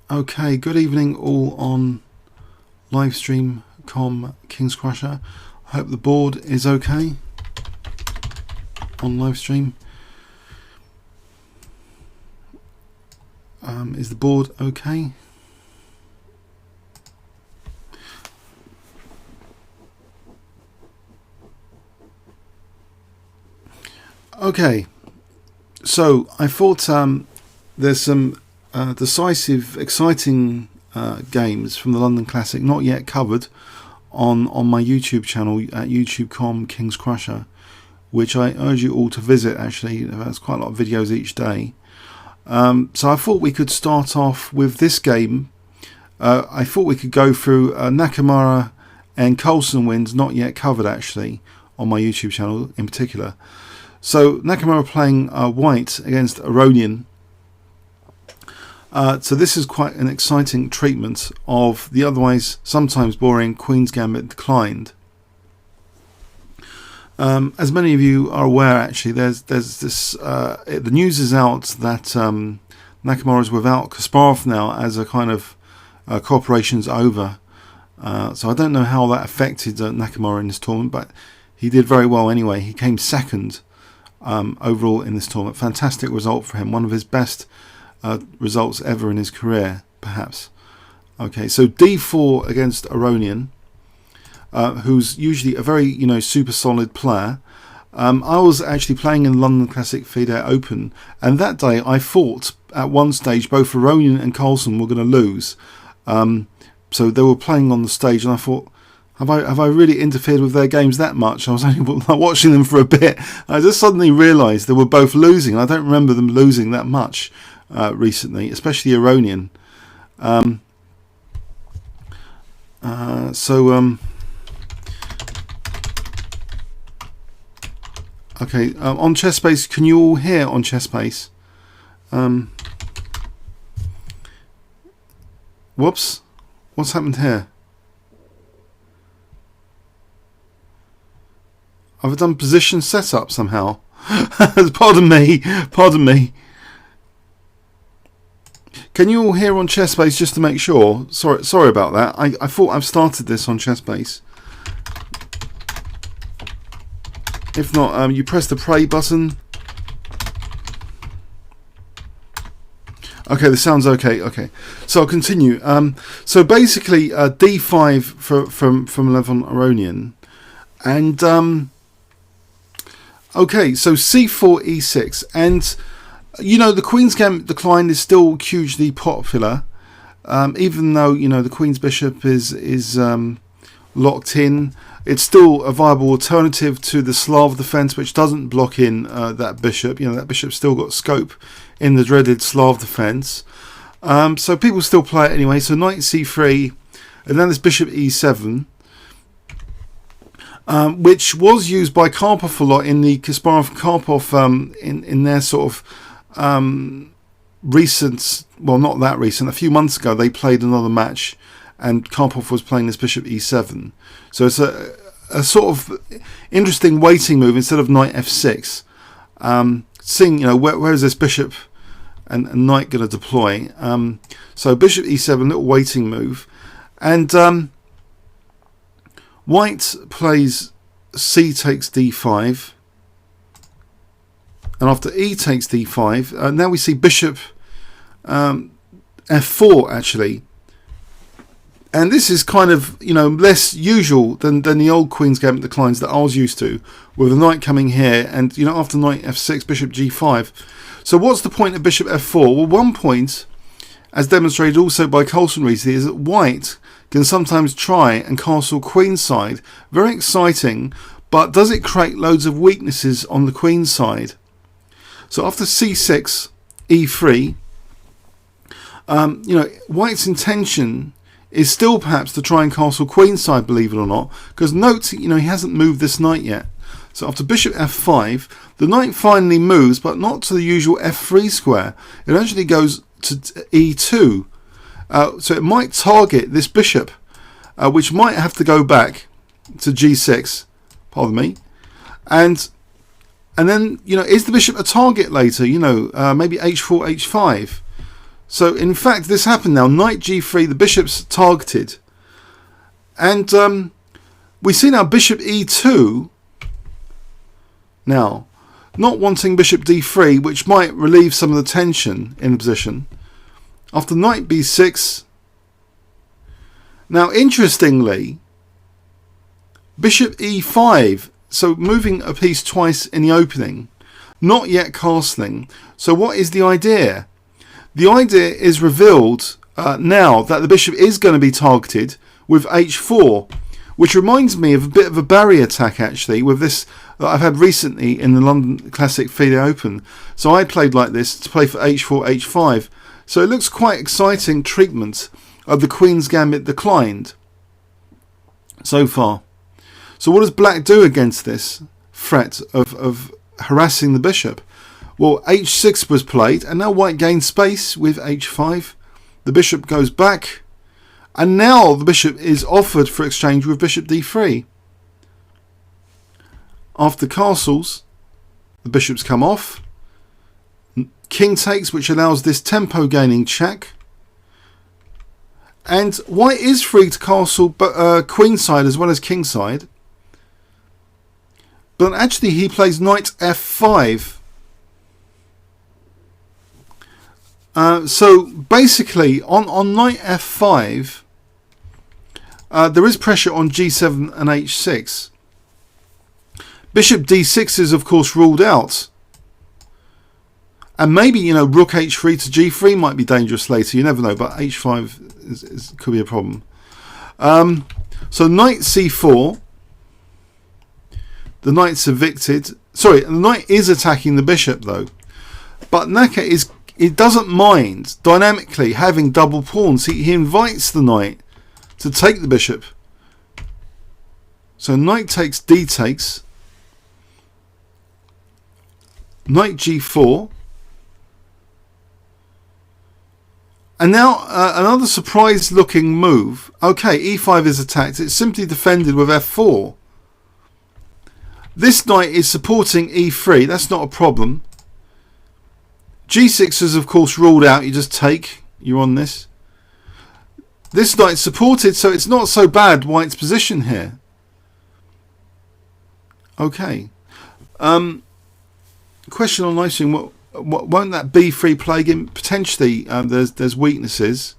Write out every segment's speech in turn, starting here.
Okay, good evening all on livestream.com King's Crusher. I hope the board is okay on livestream. Is the board okay? Okay, so I thought there's some decisive, exciting games from the London Classic not yet covered on my YouTube channel at youtube.com King's Crusher, which I urge you all to visit. Actually, there's quite a lot of videos each day. So I thought we could start off with this game. I thought we could go through Nakamura and Carlsen wins not yet covered actually on my YouTube channel in particular. So Nakamura playing white against Aronian. So this is quite an exciting treatment of the otherwise sometimes boring Queen's Gambit declined. As many of you are aware, actually, there's this. The news is out that Nakamura is without Kasparov now, as a kind of cooperation's over. So I don't know how that affected Nakamura in this tournament, but he did very well anyway. He came second overall in this tournament. Fantastic result for him. One of his best results ever in his career, perhaps. Okay, so D4 against Aronian. Who's usually a very super solid player. I was actually playing in London Classic FIDE Open, and that day I thought at one stage both Aronian and Carlsen were going to lose. So they were playing on the stage, and I thought, have I really interfered with their games that much? I was only watching them for a bit. I just suddenly realised they were both losing. I don't remember them losing that much recently, especially Aronian. Okay, on ChessBase, can you all hear on ChessBase? Whoops, what's happened here? I've done position setup somehow. Pardon me, pardon me. Can you all hear on ChessBase just to make sure? Sorry about that. I thought I've started this on ChessBase. If not, you press the play button. Okay, this sounds okay. Okay, so I'll continue. So basically, D5 from Levon Aronian, and okay, so C4 E6, and the Queen's Gambit decline is still hugely popular, even though the Queen's Bishop is locked in. It's still a viable alternative to the Slav defense, which doesn't block in that bishop. That bishop's still got scope in the dreaded Slav defense. So people still play it anyway. So knight c3, and then this bishop e7, which was used by Karpov a lot in the Kasparov-Karpov in their sort of recent, well, not that recent, a few months ago they played another match, and Karpov was playing this bishop e7. So it's a sort of interesting waiting move instead of knight f6. Seeing, where is this bishop and knight going to deploy? So bishop e7, little waiting move. And white plays c takes d5. And after e takes d5, now we see bishop f4 actually. And this is kind of, less usual than the old Queen's Gambit declines that I was used to, with the knight coming here, and after knight f6, bishop g5. So what's the point of bishop f4? Well, one point, as demonstrated also by Carlsen recently, is that white can sometimes try and castle queenside. Very exciting, but does it create loads of weaknesses on the queen side? So after c6, e3, white's intention is still perhaps to try and castle queenside, believe it or not, because note, he hasn't moved this knight yet. So after bishop f5, the knight finally moves, but not to the usual f3 square. It actually goes to e2. So it might target this bishop, which might have to go back to g6, pardon me, and then is the bishop a target later? Maybe h4, h5. So in fact this happened now. Knight g3, the bishop's targeted. And we see now bishop e2 now, not wanting bishop d3, which might relieve some of the tension in the position. After knight b6. Now interestingly, bishop e5, so moving a piece twice in the opening, not yet castling. So what is the idea? The idea is revealed now that the bishop is going to be targeted with h4, which reminds me of a bit of a barrier attack actually with this that I've had recently in the London Classic FIDE Open. So I played like this to play for h4, h5. So it looks quite exciting treatment of the Queen's Gambit declined so far. So what does black do against this threat of harassing the bishop? Well, h6 was played, and now white gains space with h5. The bishop goes back, and now the bishop is offered for exchange with bishop d3. After castles, the bishops come off. King takes, which allows this tempo gaining check. And white is free to castle queenside as well as kingside. But actually he plays knight f5. So basically on knight f5 there is pressure on g7 and h6. Bishop d6 is of course ruled out. And maybe, you know, rook h3 to g3 might be dangerous later. You never know, but h5 could be a problem. So knight c4. The knight's evicted. Sorry, the knight is attacking the bishop though. But Naka doesn't mind dynamically having double pawns. He invites the knight to take the bishop. So knight takes, d takes. Knight g4. And now another surprise looking move. Okay, e5 is attacked. It's simply defended with f4. This knight is supporting e3. That's not a problem. g6 is of course ruled out. You just take. You're on this. This knight's supported, so it's not so bad white's position here. Okay. Question on live stream. Won't that b3 plague him? Potentially. There's weaknesses,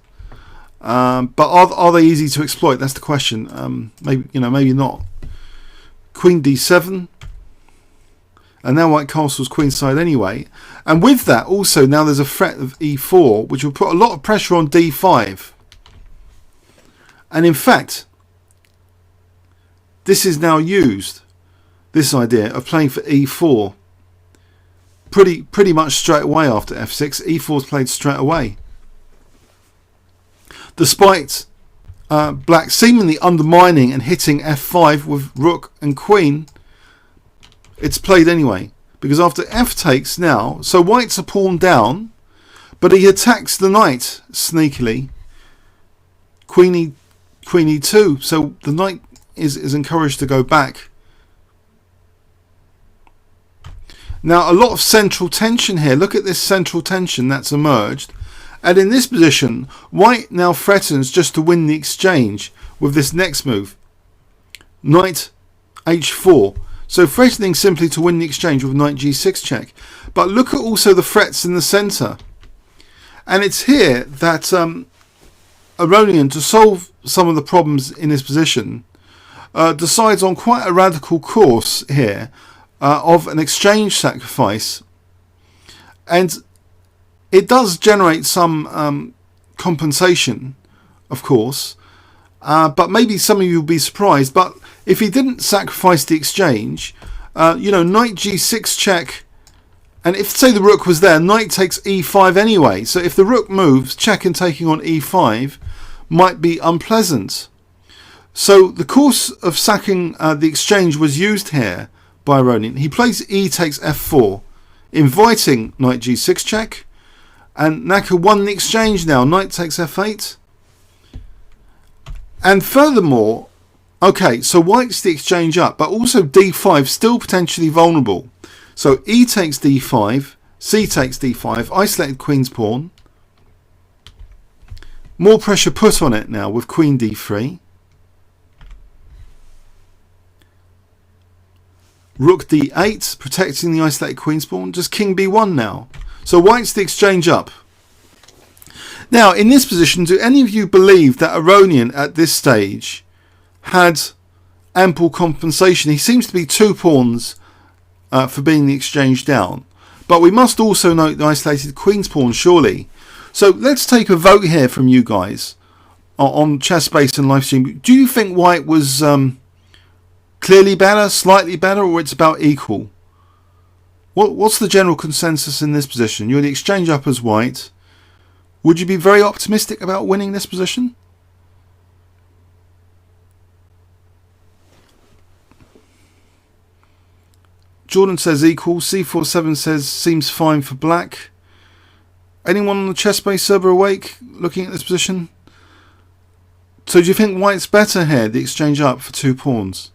but are they easy to exploit? That's the question. Maybe, you know, maybe not. Queen d7, and now white castles queenside anyway. And with that, also now there's a threat of e4, which will put a lot of pressure on d5. And in fact, this is now used. This idea of playing for e4. Pretty much straight away after f6. e4 is played straight away. Despite black seemingly undermining and hitting f5 with rook and queen, it's played anyway. Because after f takes now, so white's a pawn down, but he attacks the knight sneakily. Queen e2, so the knight is encouraged to go back. Now a lot of central tension here. Look at this central tension that's emerged. And in this position, white now threatens just to win the exchange with this next move. Knight h4. So threatening simply to win the exchange with knight g6 check. But look at also the threats in the centre. And it's here that Aronian, to solve some of the problems in his position, decides on quite a radical course here. Of an exchange sacrifice, and it does generate some compensation, of course, but maybe some of you will be surprised. But if he didn't sacrifice the exchange, you know, knight g6 check, and if say the rook was there, knight takes e5 anyway. So if the rook moves, check and taking on e5 might be unpleasant. So the course of sacking the exchange was used here by Aronian. He plays e takes f4, inviting knight g6 check, and Naka won the exchange now. Knight takes f8, and furthermore, okay, so white's the exchange up, but also d5 still potentially vulnerable. So e takes d5, c takes d5, isolated queen's pawn, More pressure put on it now with queen d3. Rook d8, protecting the isolated queen pawn. Just king b1 now. So white's the exchange up. Now, in this position, do any of you believe that Aronian at this stage had ample compensation? He seems to be 2 pawns for being the exchange down. But we must also note the isolated queen's pawn, surely. So let's take a vote here from you guys on ChessBase and Livestream. Do you think white was clearly better, slightly better, or it's about equal? What's the general consensus in this position? You're the exchange up as white. Would you be very optimistic about winning this position? Jordan says equal. C47 says seems fine for black. Anyone on the ChessBase server awake looking at this position? So do you think white's better here, the exchange up for 2 pawns?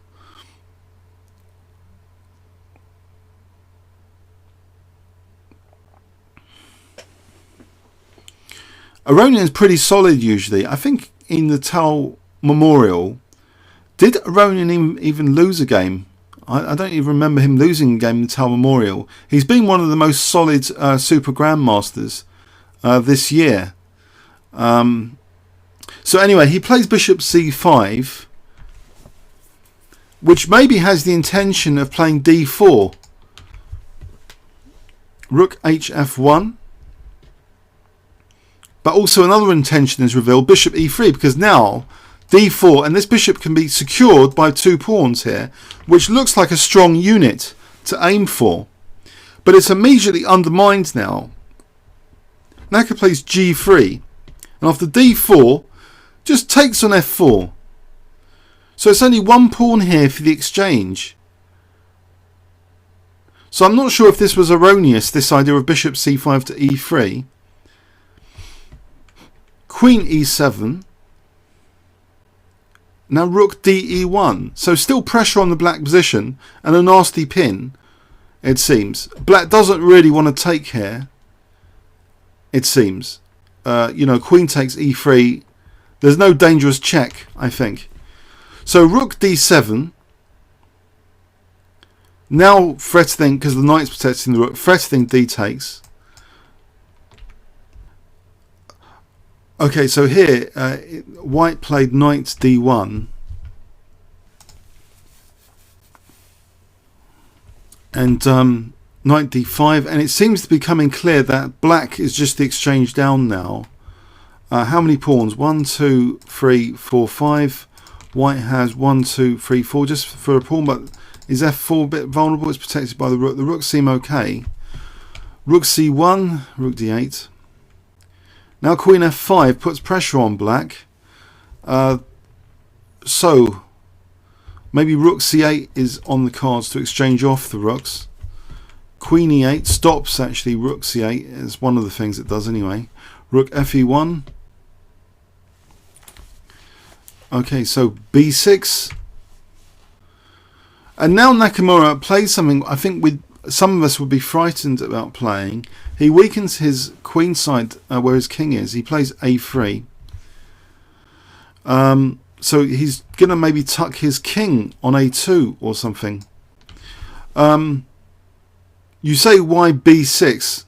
Aronian's pretty solid usually. I think in the Tau Memorial, did Aronian even lose a game? I don't even remember him losing a game in the Tau Memorial. He's been one of the most solid Super Grandmasters this year. So anyway, he plays bishop c5, which maybe has the intention of playing d4. Rook hf1. But also another intention is revealed, bishop e3, because now d4, and this bishop can be secured by 2 pawns here, which looks like a strong unit to aim for. But it's immediately undermined now. Naka plays g3, and after d4, just takes on f4. So it's only 1 pawn here for the exchange. So I'm not sure if this was erroneous, this idea of bishop c5 to e3. Queen e7. Now rook de1. So still pressure on the black position and a nasty pin, it seems. Black doesn't really want to take here, it seems. You know, queen takes e3. There's no dangerous check, I think. So rook d7. Now threatening, because the knight's protecting the rook, threatening d takes. Okay, so here white played knight d1, and knight d5, and it seems to be becoming clear that black is just the exchange down now. How many pawns? 1, 2, 3, 4, 5. White has 1, 2, 3, 4 just for a pawn, but is f4 a bit vulnerable? It's protected by the rook. The rooks seem okay. Rook c1, rook d8. Now queen f5 puts pressure on black. So maybe rook c8 is on the cards to exchange off the rooks. Queen e8 stops actually rook c8. It's one of the things it does anyway. Rook fe1. Okay, so b6. And now Nakamura plays something I think some of us would be frightened about playing. He weakens his queen side where his king is. He plays a3. So he's going to maybe tuck his king on a2 or something. You say why b6?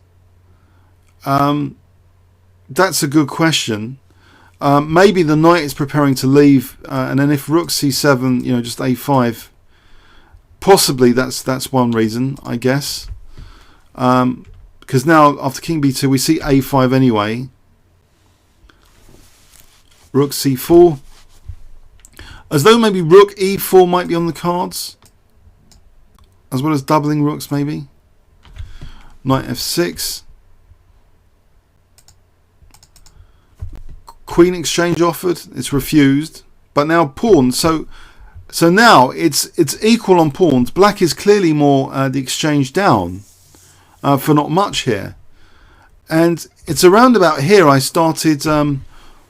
That's a good question. Maybe the knight is preparing to leave, and then if rook c7, you know, just a5. Possibly that's one reason, I guess. Because now after king b2 we see a5 anyway. Rook c4. As though maybe rook e4 might be on the cards, as well as doubling rooks maybe. Knight f6. Queen exchange offered. It's refused. But now pawn. So now it's equal on pawns. Black is clearly more the exchange down for not much here. And it's around about here I started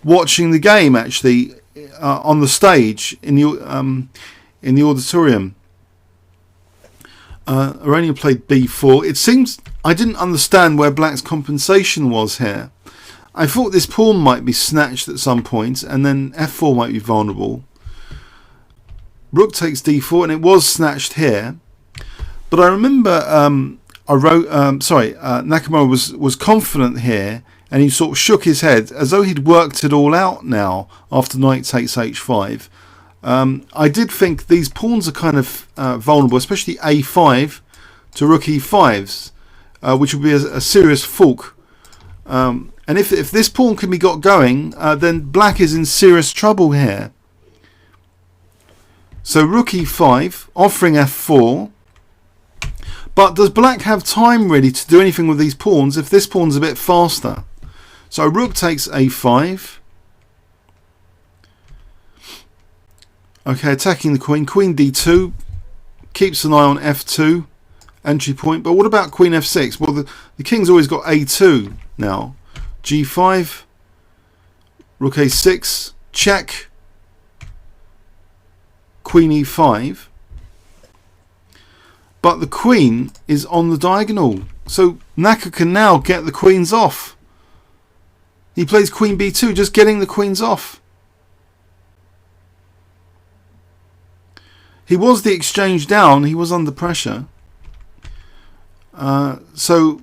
watching the game actually on the stage in the auditorium. Aronian played b4. It seems I didn't understand where black's compensation was here. I thought this pawn might be snatched at some point, and then f4 might be vulnerable. Rook takes d4, and it was snatched here. But I remember Nakamura was confident here, and he sort of shook his head as though he'd worked it all out now after knight takes h5. I did think these pawns are kind of vulnerable, especially a5 to rook e5s, which would be a serious fork. And if this pawn can be got going, then black is in serious trouble here. So rook e5, offering f4. But does black have time really to do anything with these pawns if this pawn's a bit faster? So rook takes a5. Okay, attacking the queen. Queen d2. Keeps an eye on f2. Entry point. But what about queen f6? Well, the king's always got a2 now. g5, rook a6, check, queen e5, but the queen is on the diagonal, so Naka can now get the queens off. He plays queen b2, just getting the queens off. He was the exchange down, he was under pressure. So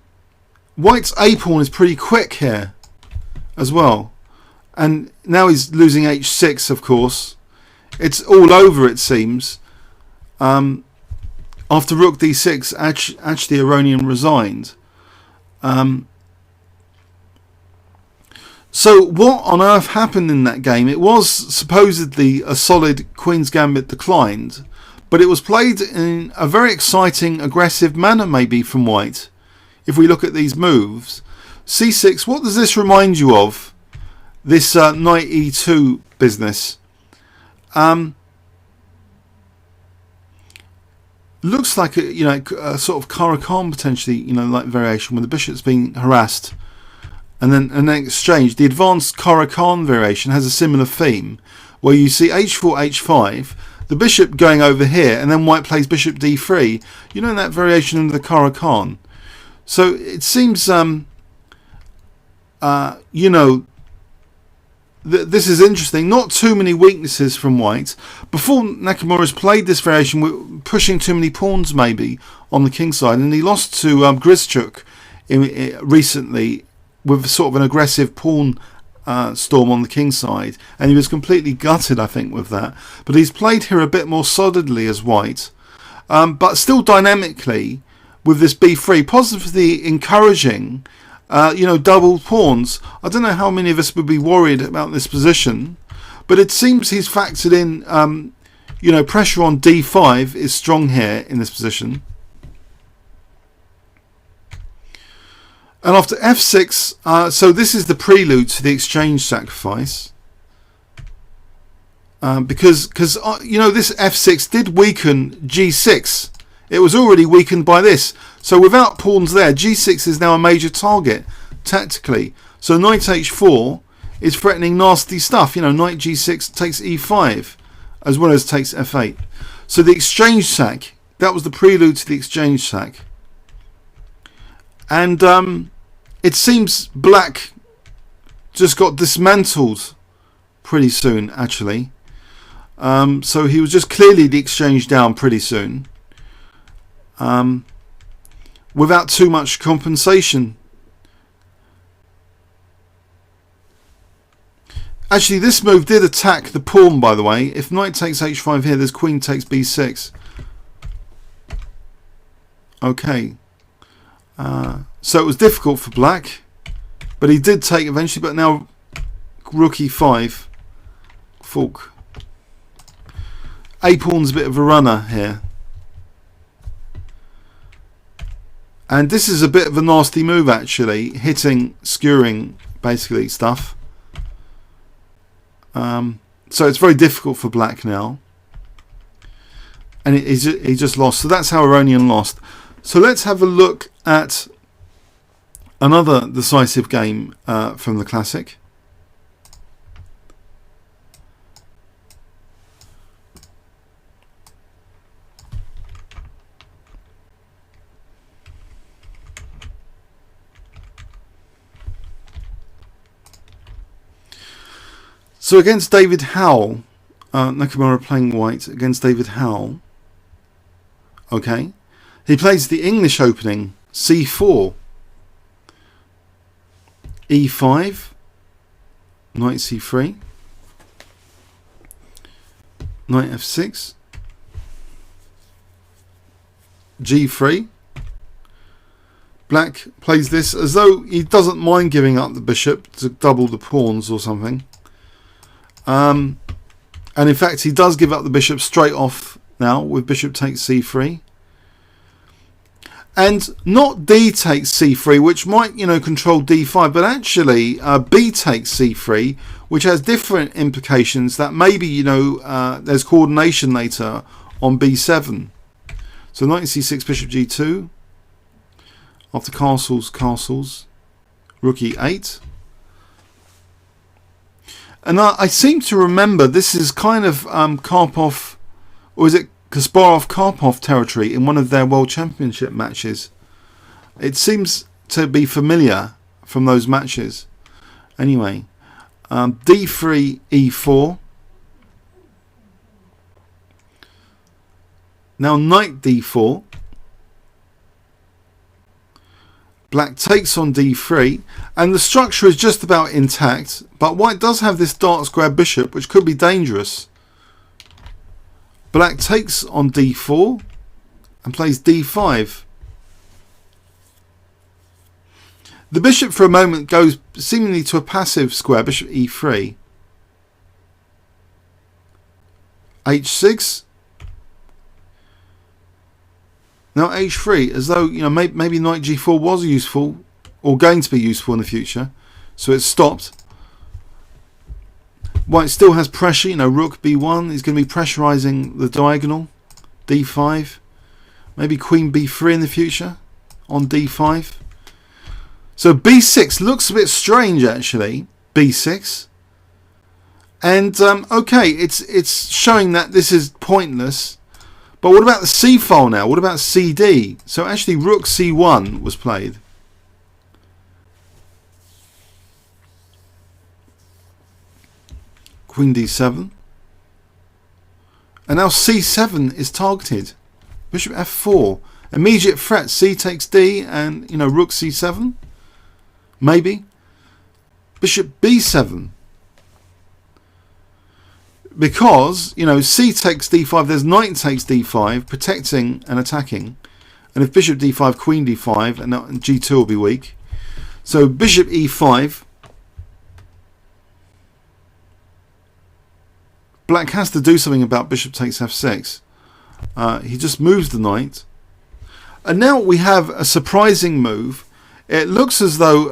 White's a pawn is pretty quick here as well, and now he's losing h6. Of course, it's all over, it seems. After rook d6, actually Aronian resigned. So what on earth happened in that game? It was supposedly a solid Queen's Gambit declined, but it was played in a very exciting, aggressive manner maybe from White. If we look at these moves, c6, what does this remind you of? This knight e2 business. Looks like a sort of Caro-Kann potentially, like variation when the bishop's being harassed, and then exchange. The advanced Caro-Kann variation has a similar theme, where you see h4, h5, the bishop going over here, and then White plays bishop d3. In that variation in the Caro-Kann. So it seems, this is interesting. Not too many weaknesses from White. Before, Nakamura's played this variation, pushing too many pawns maybe on the king side, and he lost to Grischuk recently with sort of an aggressive pawn storm on the king side, and he was completely gutted, I think, with that. But he's played here a bit more solidly as White, but still dynamically. With this b3, positively encouraging, double pawns. I don't know how many of us would be worried about this position, but it seems he's factored in, pressure on d5 is strong here in this position. And after f6, so this is the prelude to the exchange sacrifice. Because this f6 did weaken g6. It was already weakened by this. So without pawns there, g6 is now a major target tactically. So knight h4 is threatening nasty stuff. Knight g6 takes e5 as well as takes f8. So the exchange sack, that was the prelude to the exchange sack. And it seems black just got dismantled pretty soon, actually. So he was just clearly the exchange down pretty soon. Without too much compensation. Actually, this move did attack the pawn, by the way. If knight takes h5 here, this queen takes b6. Okay. So it was difficult for black, but he did take eventually. But now rook e5, fork. A pawn's a bit of a runner here. And this is a bit of a nasty move, actually, hitting, skewering, basically, stuff. So it's very difficult for black now. And he just lost. So that's how Aronian lost. So let's have a look at another decisive game from the Classic. So against David Howell, Nakamura playing white against David Howell. Okay, he plays the English opening c4, e5, knight c3, knight f6, g3. Black plays this as though he doesn't mind giving up the bishop to double the pawns or something. And in fact, he does give up the bishop straight off now with bishop takes c3. And not d takes c3, which might, control d5, but actually b takes c3, which has different implications that maybe, there's coordination later on b7. So knight c6, bishop g2. After castles, rook e8. And I seem to remember this is kind of Karpov, or is it Kasparov-Karpov territory in one of their World Championship matches. It seems to be familiar from those matches. Anyway, d3, e4. Now knight d4. Black takes on d3, and the structure is just about intact, but white does have this dark square bishop, which could be dangerous. Black takes on d4 and plays d5. The bishop for a moment goes seemingly to a passive square, bishop e3. h6. Now h3, as though maybe knight g4 was useful or going to be useful in the future, so it's stopped. White still has pressure, rook b1. He's going to be pressurizing the diagonal. d5, maybe queen b3 in the future on d5. So b6 looks a bit strange actually. b6, and okay, it's showing that this is pointless. But what about the c file now? What about cd? So actually rook c1 was played. Queen d7. And now c7 is targeted. Bishop f4. Immediate threat. C takes d and, rook c7. Maybe. Bishop b7. Because, c takes d5, there's knight takes d5, protecting and attacking. And if bishop d5, queen d5, and g2 will be weak. So bishop e5. Black has to do something about bishop takes f6. He just moves the knight. And now we have a surprising move. It looks as though,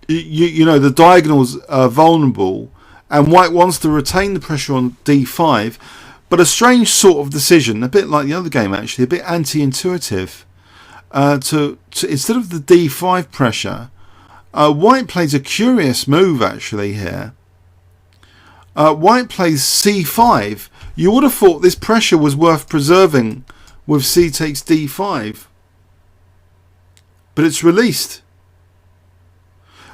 the diagonals are vulnerable. And white wants to retain the pressure on d5, but a strange sort of decision, a bit like the other game actually, a bit anti-intuitive. To instead of the d5 pressure, white plays a curious move actually here. White plays c5. You would have thought this pressure was worth preserving with c takes d5, but it's released.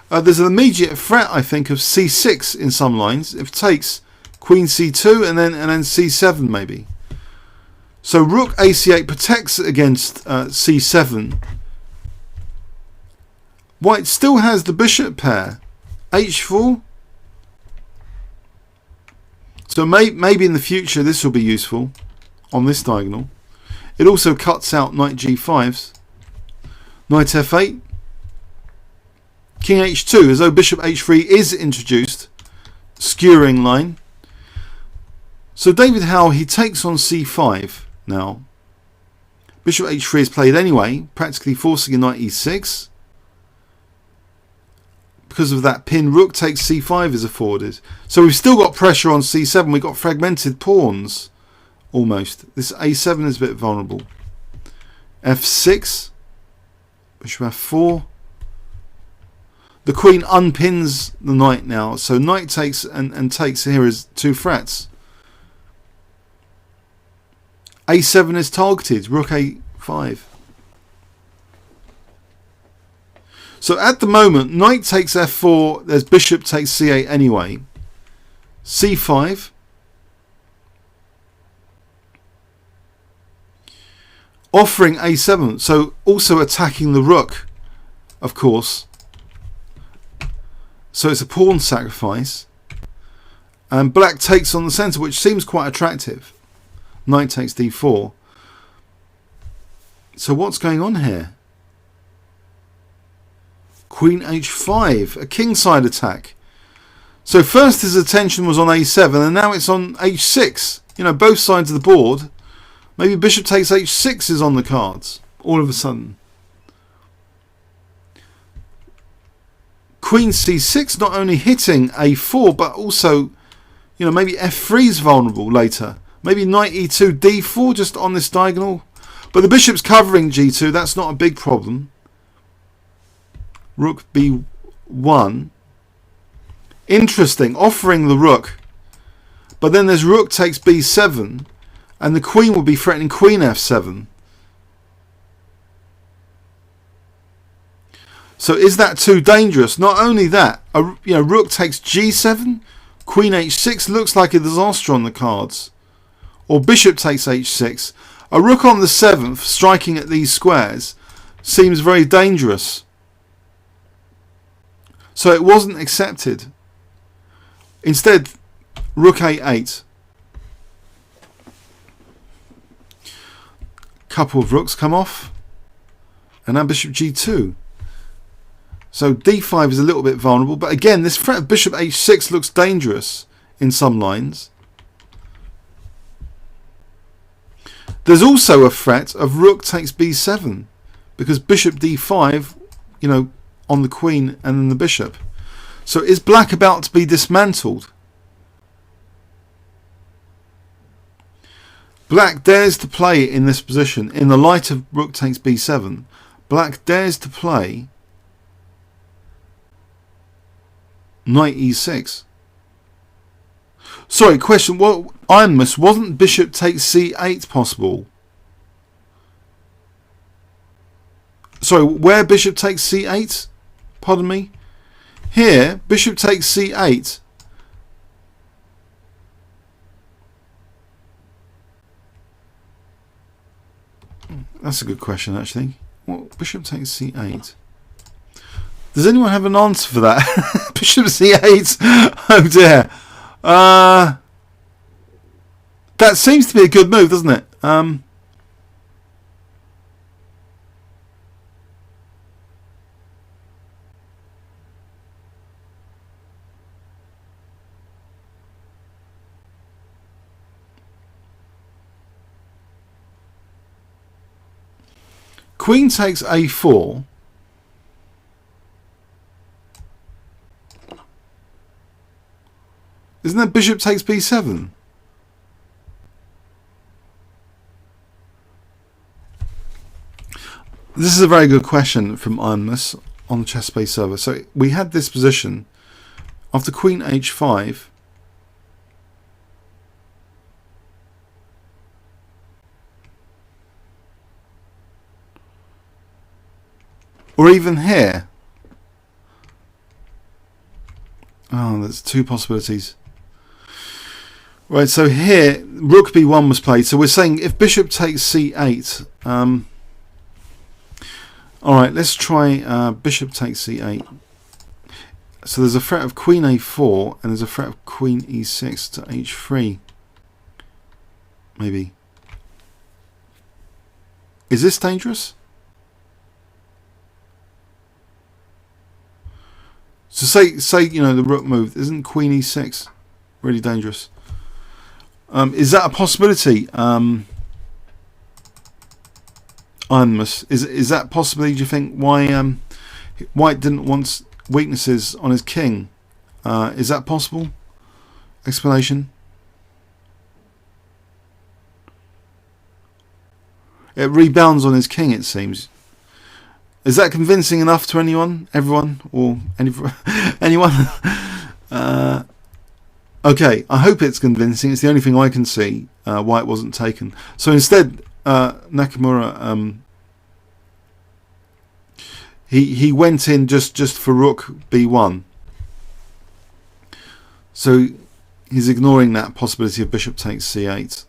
There's an immediate threat, I think, of c6 in some lines. If it takes queen c2 and then c7 maybe. So rook ac8 protects against c7. White still has the bishop pair. h4. So maybe in the future this will be useful on this diagonal. It also cuts out knight g5s. Knight f8. King h2, as though bishop h3 is introduced. Skewering line. So David Howell, he takes on c5 now. Bishop h3 is played anyway, practically forcing a knight e6. Because of that pin, rook takes c5 is afforded. So we've still got pressure on c7. We've got fragmented pawns, almost. This a7 is a bit vulnerable. f6. Bishop f4. The queen unpins the knight now. So knight takes and takes here is two threats. a7 is targeted. Rook a5. So at the moment, knight takes f4, there's bishop takes c8 anyway. c5, offering a7, so also attacking the rook, of course. So it's a pawn sacrifice, and black takes on the centre, which seems quite attractive. Knight takes d4. So what's going on here? Queen h5, a kingside attack. So first his attention was on a7, and now it's on h6. You know, both sides of the board. Maybe bishop takes h6 is on the cards all of a sudden. Queen c6 not only hitting a4, but also, you know, maybe f3 is vulnerable later. Maybe knight e2, d4 just on this diagonal. But the bishop's covering g2, that's not a big problem. Rook b1. Interesting, offering the rook. But then there's rook takes b7, and the queen will be threatening queen f7. So is that too dangerous? Not only that, rook takes g7, queen h6 looks like a disaster on the cards. Or bishop takes h6. A rook on the 7th striking at these squares seems very dangerous. So it wasn't accepted. Instead, rook a8. Couple of rooks come off. And now bishop g2. So d5 is a little bit vulnerable. But again, this threat of bishop h6 looks dangerous in some lines. There's also a threat of rook takes b7. Because bishop d5, you know, on the queen and then the bishop. So is black about to be dismantled? Black dares to play in this position. In the light of rook takes b7, black dares to play knight e6. Sorry, question. What Ironmus, wasn't bishop takes c8 possible? Sorry, where bishop takes c8? Pardon me. Here, bishop takes c8. That's a good question, actually. Well, bishop takes c8. Does anyone have an answer for that? Bishop c8. Oh dear. That seems to be a good move, doesn't it? Queen takes a4. Isn't that bishop takes b7? This is a very good question from Ironmus on the ChessSpace server. So we had this position after queen h5. Or even here. Oh, there's two possibilities. Right, so here, rook b1 was played. So we're saying if bishop takes c8. Alright, let's try bishop takes c8. So there's a threat of queen a4, and there's a threat of queen e6 to h3. Maybe. Is this dangerous? So say you know the rook moved, isn't queen e6 really dangerous? Is that a possibility? Is that possibly? Do you think why White didn't want weaknesses on his king? Is that possible? Explanation. It rebounds on his king, it seems. Is that convincing enough to anyone? Everyone? Or anyone? Okay, I hope it's convincing. It's the only thing I can see why it wasn't taken. So instead, Nakamura, he went in just for rook b1. So he's ignoring that possibility of bishop takes c8.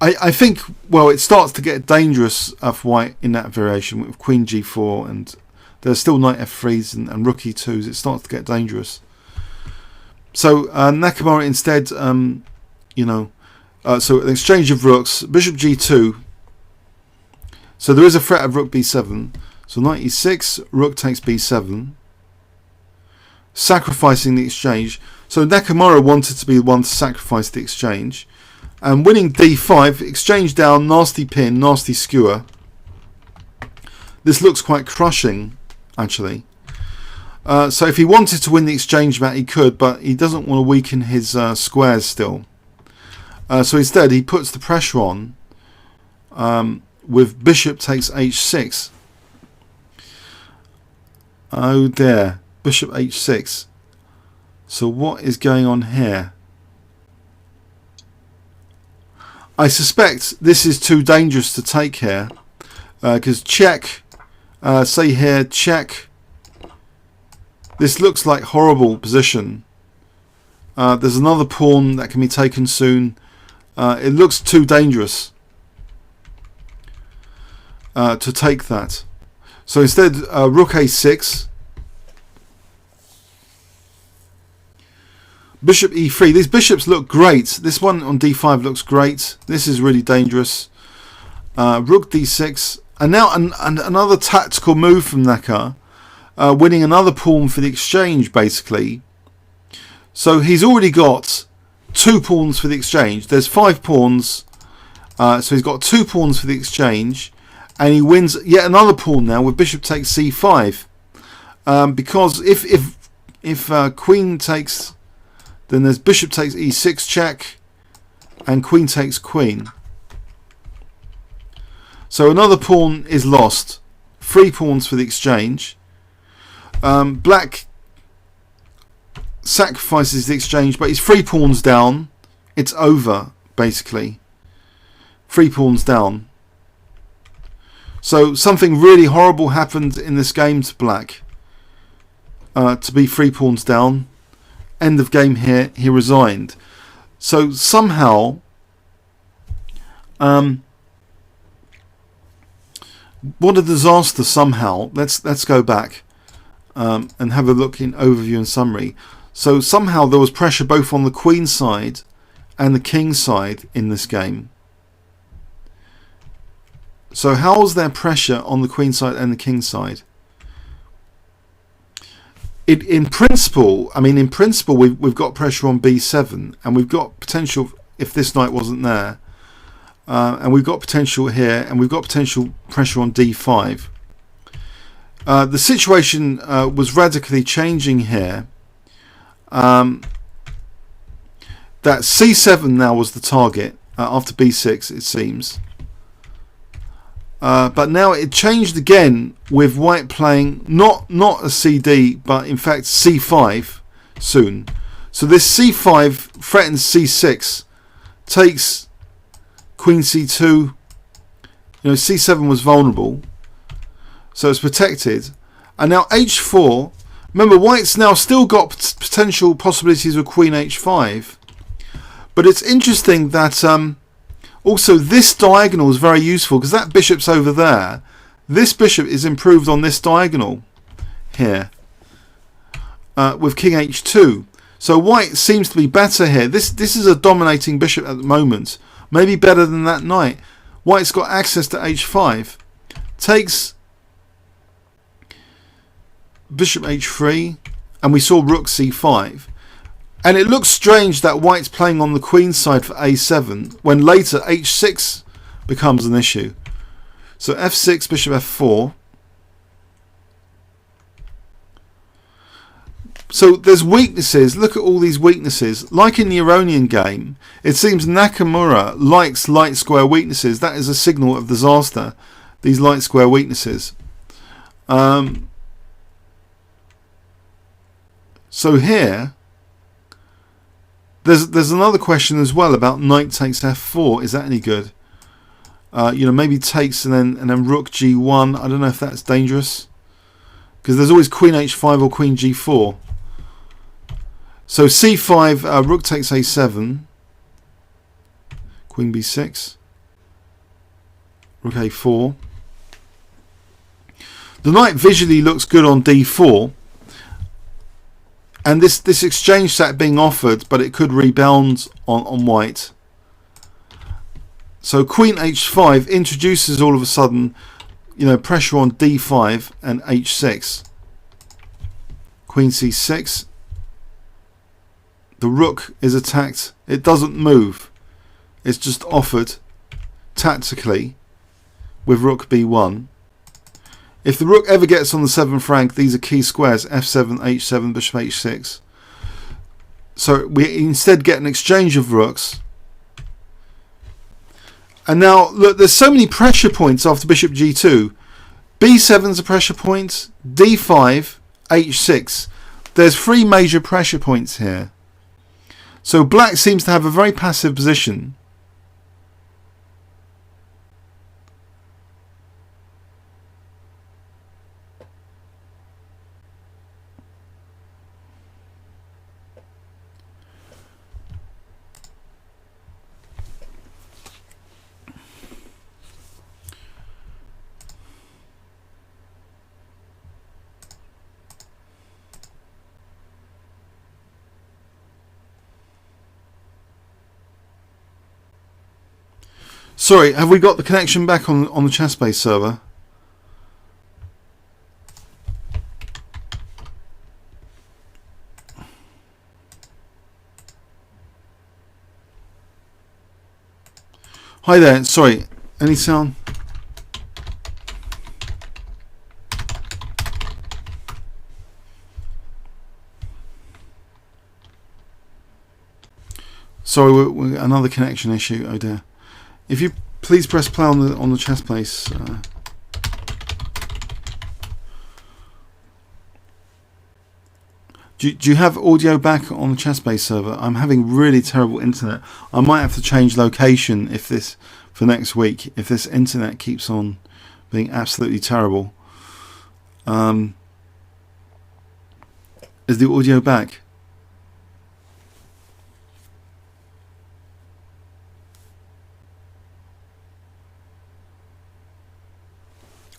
I think, well, it starts to get dangerous for white in that variation with queen g4, and there's still knight f3s and rook e2s. It starts to get dangerous. So Nakamura instead, you know, so an exchange of rooks, bishop g2. So there is a threat of rook b7. So knight e6, rook takes b7, sacrificing the exchange. So Nakamura wanted to be the one to sacrifice the exchange. And winning d5, exchange down, nasty pin, nasty skewer. This looks quite crushing, actually. So if he wanted to win the exchange match, he could, but he doesn't want to weaken his squares still. So instead, he puts the pressure on with bishop takes h6. Oh dear, bishop h6. So what is going on here? I suspect this is too dangerous to take here, because check, say here, check. This looks like horrible position. There's another pawn that can be taken soon. It looks too dangerous to take that. So instead, rook a6, bishop e3. These bishops look great. This one on d5 looks great. This is really dangerous. Rook d6, and now another tactical move from Naka, winning another pawn for the exchange, basically. So he's already got 2 pawns for the exchange. There's 5 pawns, so he's got 2 pawns for the exchange, and he wins yet another pawn now with bishop takes c5. Because if queen takes, then there's bishop takes e6 check, and queen takes queen. So another pawn is lost. 3 pawns for the exchange. Black sacrifices the exchange, but he's 3 pawns down. It's over, basically. 3 pawns down. So something really horrible happened in this game to black. To be 3 pawns down. End of game here. He resigned. So somehow, what a disaster! Somehow, let's go back and have a look in overview and summary. So somehow there was pressure both on the queen side and the king side in this game. So how was there pressure on the queen side and the king side? In principle, we've got pressure on b7, and we've got potential if this knight wasn't there, and we've got potential here, and we've got potential pressure on d5. The situation was radically changing here. That c7 now was the target after b6, it seems. But now it changed again with white playing not a CD, but in fact c5 soon. So this c5 threatens c6, takes queen c2. You know, c7 was vulnerable, so it's protected. And now h4. Remember, white's now still got potential possibilities with queen h5. But it's interesting that also this diagonal is very useful, because that bishop's over there. This bishop is improved on this diagonal here with king h2. So white seems to be better here. This is a dominating bishop at the moment. Maybe better than that knight. White's got access to h5. Takes bishop h3, and we saw rook c5. And it looks strange that white's playing on the queen side for a7 when later h6 becomes an issue. So f6, bishop f4. So there's weaknesses. Look at all these weaknesses. Like in the Aronian game, it seems Nakamura likes light square weaknesses. That is a signal of disaster, these light square weaknesses. So here, there's another question as well about knight takes f4. Is that any good? You know, maybe takes and then rook g1. I don't know if that's dangerous, because there's always queen h5 or queen g4. So c5, rook takes a7, queen b6, rook a4. The knight visually looks good on d4, and this exchange sat being offered, but it could rebound on white. So queen h5 introduces all of a sudden, you know, pressure on d5 and h6. Queen c6. The rook is attacked. It doesn't move. It's just offered tactically with rook b1. If the rook ever gets on the 7th rank, these are key squares: f7, h7, bishop h6. So we instead get an exchange of rooks. And now look, there's so many pressure points after bishop g2. b7's a pressure point, d5, h6. There's 3 major pressure points here. So black seems to have a very passive position. Sorry, have we got the connection back on the ChessBase server? Hi there, sorry, any sound? Sorry, another connection issue, oh dear. If you please press play on the ChessBase. Do you have audio back on the ChessBase server? I'm having really terrible internet. I might have to change location if this for next week if this internet keeps on being absolutely terrible. Is the audio back?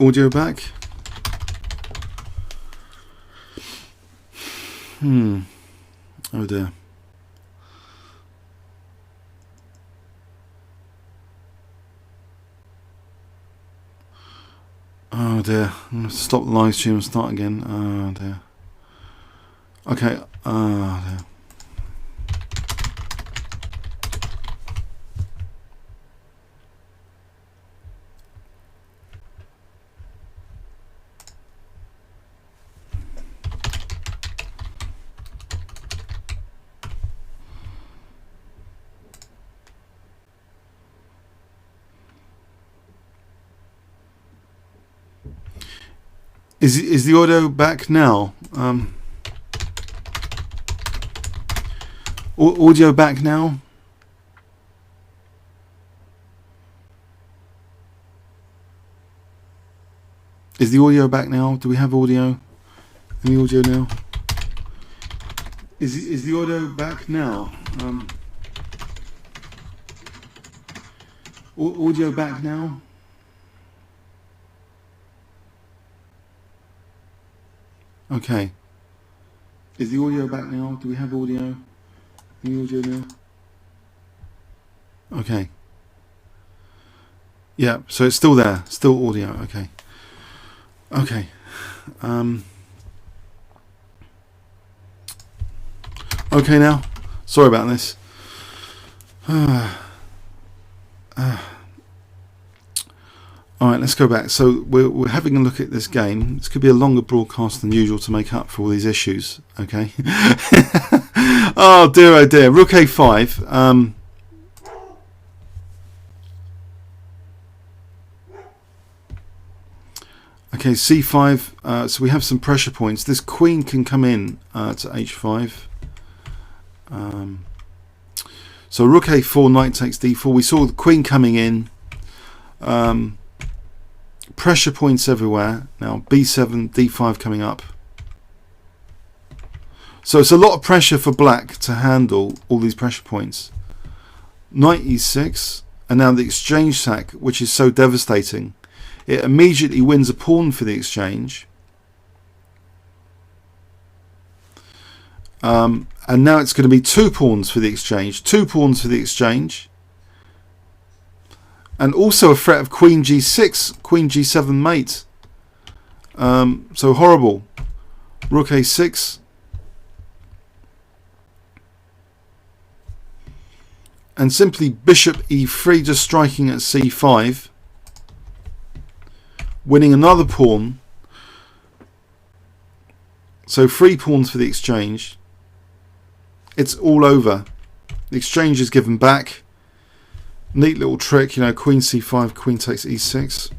Audio back? Oh dear. Oh dear. I'm going to stop the live stream and start again. Oh dear. Okay. Oh dear. Is the audio back now? Audio back now? Is the audio back now? Do we have audio? Any audio now? Is the audio back now? Audio back now? Okay. Is the audio back now? Do we have audio? Any audio now? Okay. Yeah, so it's still there. Still audio. Okay. Okay. Okay now. Sorry about this. Alright, let's go back. So we're having a look at this game. This could be a longer broadcast than usual to make up for all these issues. Okay. Oh dear. Rook a5. Okay, c5. So we have some pressure points. This queen can come in to h5. So rook a4, knight takes d4. We saw the queen coming in. Pressure points everywhere. Now b7, d5 coming up. So it's a lot of pressure for black to handle all these pressure points. Knight e6, and now the exchange sack, which is so devastating. It immediately wins a pawn for the exchange. And now it's going to be 2 pawns for the exchange. 2 pawns for the exchange. And also a threat of queen g6, queen g7 mate. So horrible. Rook a6. And simply bishop e3, just striking at c5. Winning another pawn. So 3 pawns for the exchange. It's all over. The exchange is given back. Neat little trick, you know, queen c5, queen takes e6.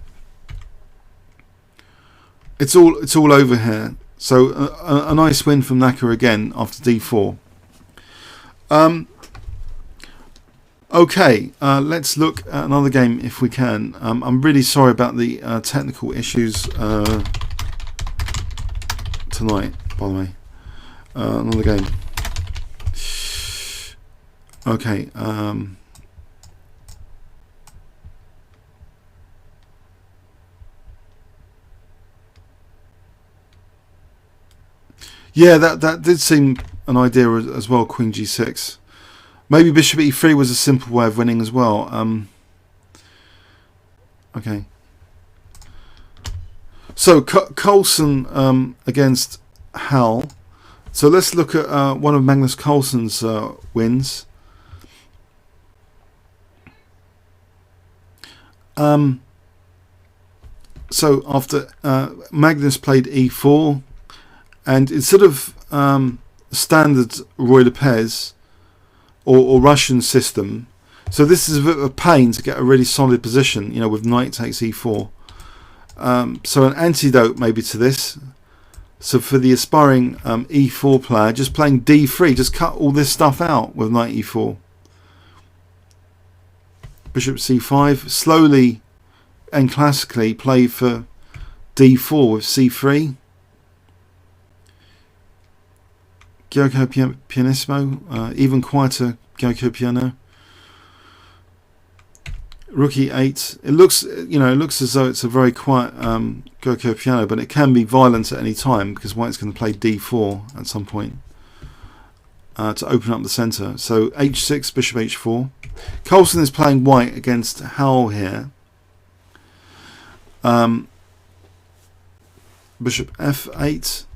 It's all over here. So a nice win from Nakamura again after d4. Okay, let's look at another game if we can. I'm really sorry about the technical issues tonight, by the way. Another game. Okay. Yeah, that did seem an idea as well, queen g6. Maybe bishop e3 was a simple way of winning as well. Okay. So Carlsen against Howell. So let's look at one of Magnus Carlsen's wins. So after Magnus played e4, and instead of standard Roy Lopez or Russian system, so this is a bit of a pain to get a really solid position, you know, with knight takes e4. So an antidote maybe to this. So for the aspiring e4 player, just playing d3, just cut all this stuff out with knight e4. Bishop c5, slowly and classically play for d4 with c3. Gioco pianissimo, even quieter Gioco piano. Rook e8. It looks, you know, it looks as though it's a very quiet Gioco piano, but it can be violent at any time because White's going to play d4 at some point to open up the centre. So h6, bishop h4. Carlsen is playing White against Howell here. Bishop f8.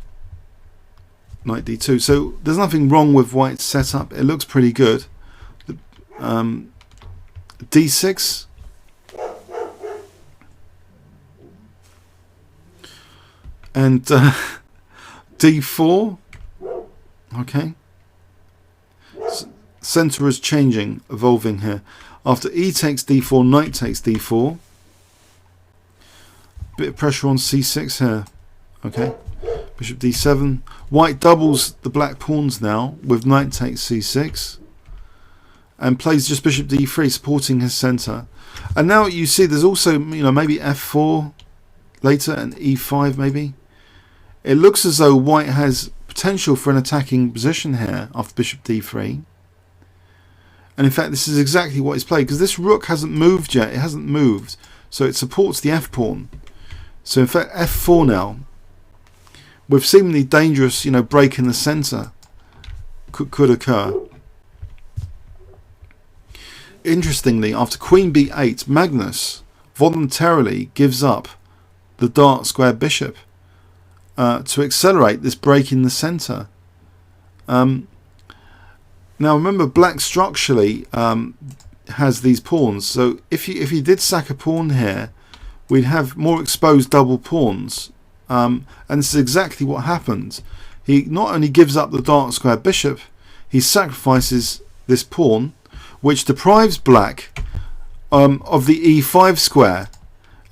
Knight d2. So there's nothing wrong with White's setup. It looks pretty good. d6. And d4. Okay. Center is changing, evolving here. After e takes d4, knight takes d4. Bit of pressure on c6 here. Okay. Bishop d7. White doubles the black pawns now with knight takes c6 and plays just bishop d3, supporting his center. And now you see there's also, you know, maybe f4 later and e5 maybe. It looks as though White has potential for an attacking position here after bishop d3. And in fact this is exactly what he's played, because this rook hasn't moved yet. It hasn't moved, so it supports the f pawn. So in fact f4 now, with seemingly dangerous, you know, break in the centre could occur. Interestingly, after queen b8, Magnus voluntarily gives up the dark square bishop to accelerate this break in the centre. Now remember, black structurally has these pawns, so if he did sack a pawn here, we'd have more exposed double pawns. And this is exactly what happened. He not only gives up the dark square bishop, he sacrifices this pawn, which deprives black of the e5 square,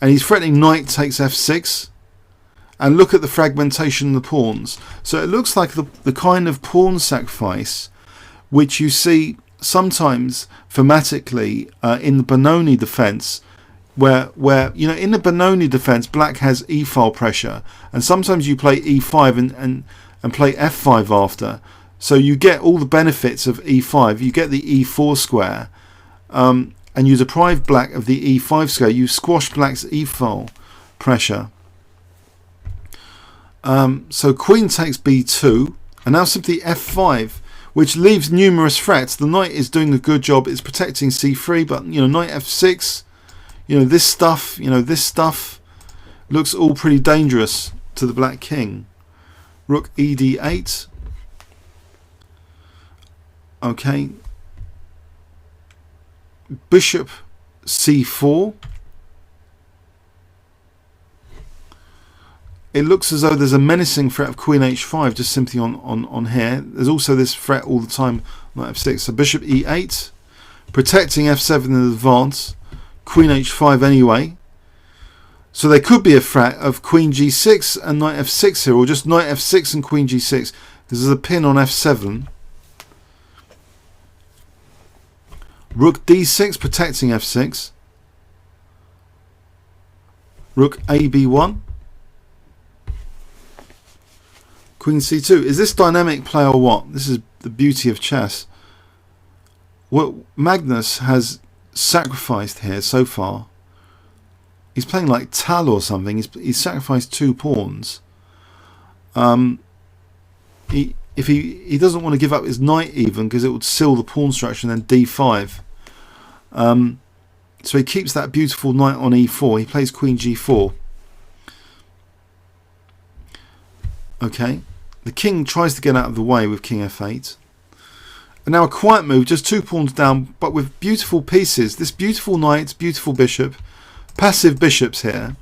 and he's threatening knight takes f6. And look at the fragmentation of the pawns. So it looks like the kind of pawn sacrifice which you see sometimes thematically in the Benoni defense, where you know, in the Benoni defense black has e-file pressure, and sometimes you play e5 and play f5 after. So you get all the benefits of e5. You get the e4 square, and you deprive black of the e5 square. You squash black's e-file pressure. So queen takes b2, and now simply f5, which leaves numerous threats. The knight is doing a good job. It's protecting c3, but knight f6. This stuff looks all pretty dangerous to the black king. Rook ed8. Okay. Bishop c4. It looks as though there's a menacing threat of queen h5 just simply on here. There's also this threat all the time, knight f6. So bishop e8, protecting f7 in advance. Queen h5 anyway. So there could be a threat of queen g6 and knight f6 here, or just knight f6 and queen g6, because there's a pin on f7. Rook d6, protecting f6. Rook ab1. Queen c2. Is this dynamic play or what? This is the beauty of chess. What Magnus has sacrificed here so far. He's playing like Tal or something. He's sacrificed 2 pawns. If he doesn't want to give up his knight even, because it would seal the pawn structure, and then d5. So he keeps that beautiful knight on e4. He plays queen g4. Okay. The king tries to get out of the way with king f8. And now a quiet move, just 2 pawns down, but with beautiful pieces. This beautiful knight, beautiful bishop, passive bishops here.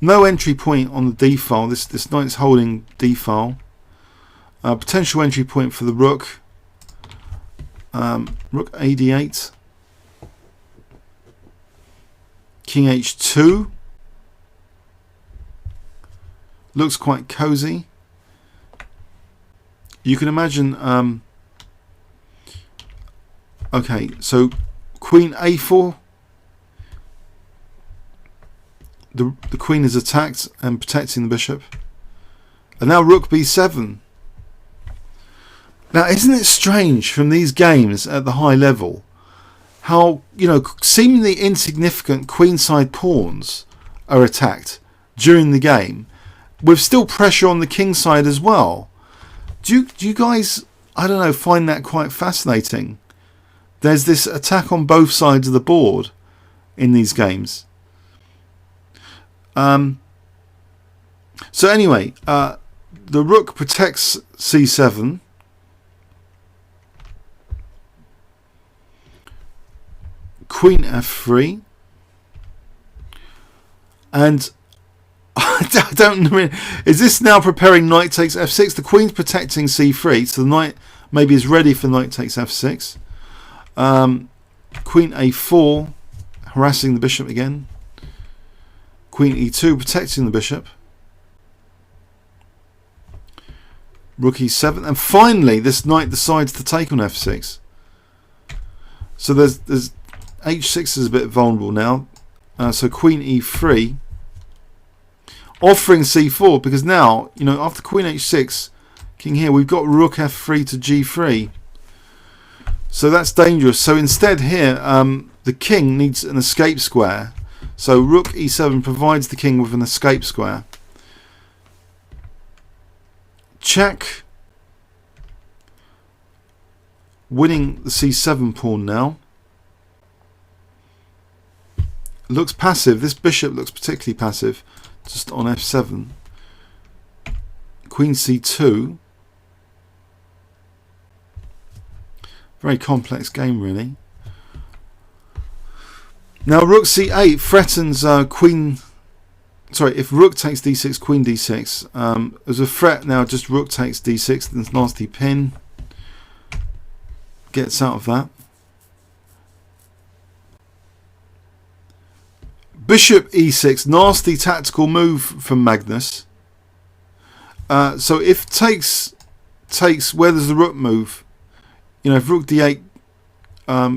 No entry point on the d file. This knight's holding d file. Potential entry point for the rook. Rook ad8. King h2. Looks quite cozy. You can imagine. Okay, so queen a4. The queen is attacked and protecting the bishop. And now rook b7. Now, isn't it strange from these games at the high level how, seemingly insignificant queenside pawns are attacked during the game, with still pressure on the king side as well? Do you guys, I don't know, find that quite fascinating? There's this attack on both sides of the board in these games. So anyway, the rook protects c7. Queen f3. And I don't know, is this now preparing knight takes f6? The queen's protecting c3, so the knight maybe is ready for knight takes f6. Queen a4, harassing the bishop again. Queen e2, protecting the bishop. Rook e7, and finally this knight decides to take on f6. So there's h6 is a bit vulnerable now. So queen e3, offering c4, because now, after queen h6, king here, we've got rook f3 to g3. So that's dangerous. So instead here, the king needs an escape square. So rook e7 provides the king with an escape square. Check. Winning the c7 pawn now. Looks passive. This bishop looks particularly passive. Just on f7. Queen c2. Very complex game, really. Now rook c8 threatens queen. Sorry, if rook takes d6, queen d6. There's a threat now. Just rook takes d6. This nasty pin gets out of that. Bishop e6, nasty tactical move from Magnus. So if takes, where does the rook move? If rook d8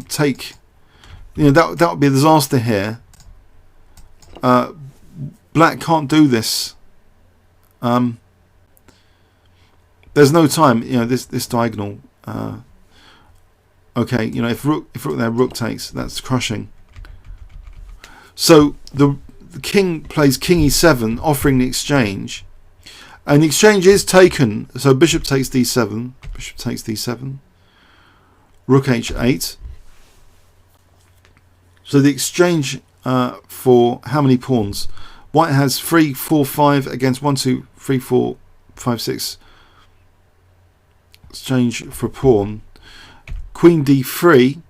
take, that would be a disaster here. Black can't do this. there's no time. You know, this diagonal. Okay, you know, if rook there, rook takes. That's crushing. So the king plays king e7, offering the exchange, and the exchange is taken. So bishop takes d7. Bishop takes d7. Rook h8. So the exchange for how many pawns? White has 3, 4, 5 against 1, 2, 3, 4, 5, 6. Exchange for pawn. Queen d3,